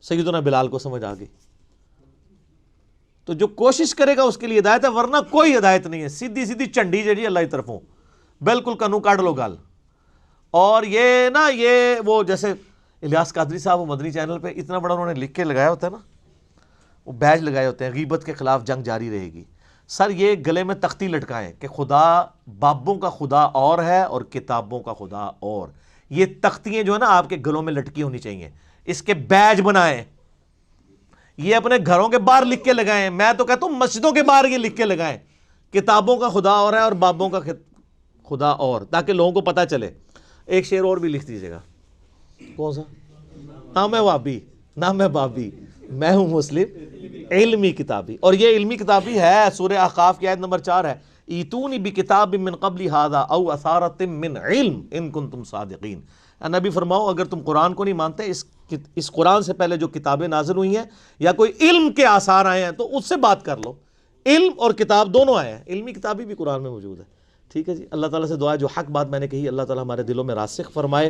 سیدنا بلال کو سمجھ آ گئی. تو جو کوشش کرے گا اس کے لیے ہدایت ہے, ورنہ کوئی ہدایت نہیں ہے. سیدھی سیدھی چنڈی جڑی اللہ کی طرفوں, بالکل کنو کاٹ لو گل. اور یہ نا یہ وہ جیسے الیاس قادری صاحب وہ مدنی چینل پہ اتنا بڑا انہوں نے لکھ کے لگایا ہوتا ہے نا, وہ بیج لگائے ہوتے ہیں, غیبت کے خلاف جنگ جاری رہے گی. سر یہ گلے میں تختی لٹکائیں کہ خدا بابوں کا خدا اور ہے اور کتابوں کا خدا اور. یہ تختیاں جو ہے نا آپ کے گلوں میں لٹکی ہونی چاہیے, اس کے بیج بنائیں, یہ اپنے گھروں کے باہر لکھ کے لگائیں. میں تو کہتا ہوں مسجدوں کے باہر یہ لکھ کے لگائیں, کتابوں کا خدا اور ہے اور بابوں کا خدا اور, تاکہ لوگوں کو پتہ چلے. ایک شعر اور بھی لکھ دیجیے گا. کون سا؟ نہ میں وابی نہ میں بابی, میں ہوں مسلم علمی کتابی. اور یہ علمی کتابی ہے, سورہ احقاف کی آیت نمبر 4 ہے, ایتونی بکتاب من قبل ھذا او اثارۃ من علم ان کنتم صادقین. نبی فرماؤ اگر تم قرآن کو نہیں مانتے, اس قرآن سے پہلے جو کتابیں نازل ہوئی ہیں یا کوئی علم کے آثار آئے ہیں تو اس سے بات کر لو. علم اور کتاب دونوں آئے ہیں, علمی کتابی بھی قرآن میں موجود ہے. ٹھیک ہے جی, اللہ تعالیٰ سے دعا ہے جو حق بات میں نے کہی اللہ تعالیٰ ہمارے دلوں میں راسخ فرمائے.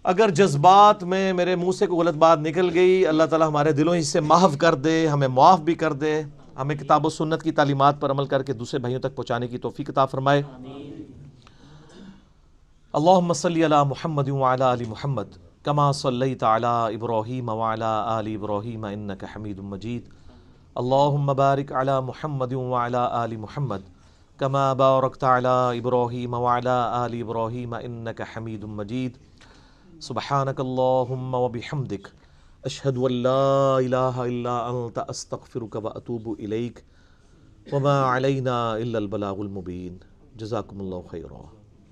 اگر جذبات میں میرے منہ سے کوئی غلط بات نکل گئی, اللہ تعالیٰ ہمارے دلوں ہی سے محو کر دے, ہمیں معاف بھی کر دے, ہمیں کتاب و سنت کی تعلیمات پر عمل کر کے دوسرے بھائیوں تک پہنچانے کی توفیق عطا فرمائے. اللہم صلی علی محمد وعلی آل محمد کما صلیت علی ابراہیم وعلی آل ابراہیم انک حمید مجید. اللہم بارک علی محمد وعلی آل محمد کما بارکت علی ابراہیم وعلی آل ابراہیم انک حمید مجید. سبحانک اللہم وبحمدک اشہد ان لا الہ الا انت استغفرک واتوب الیک وما علینا الا البلاغ المبین. جزاکم اللہ خیرا.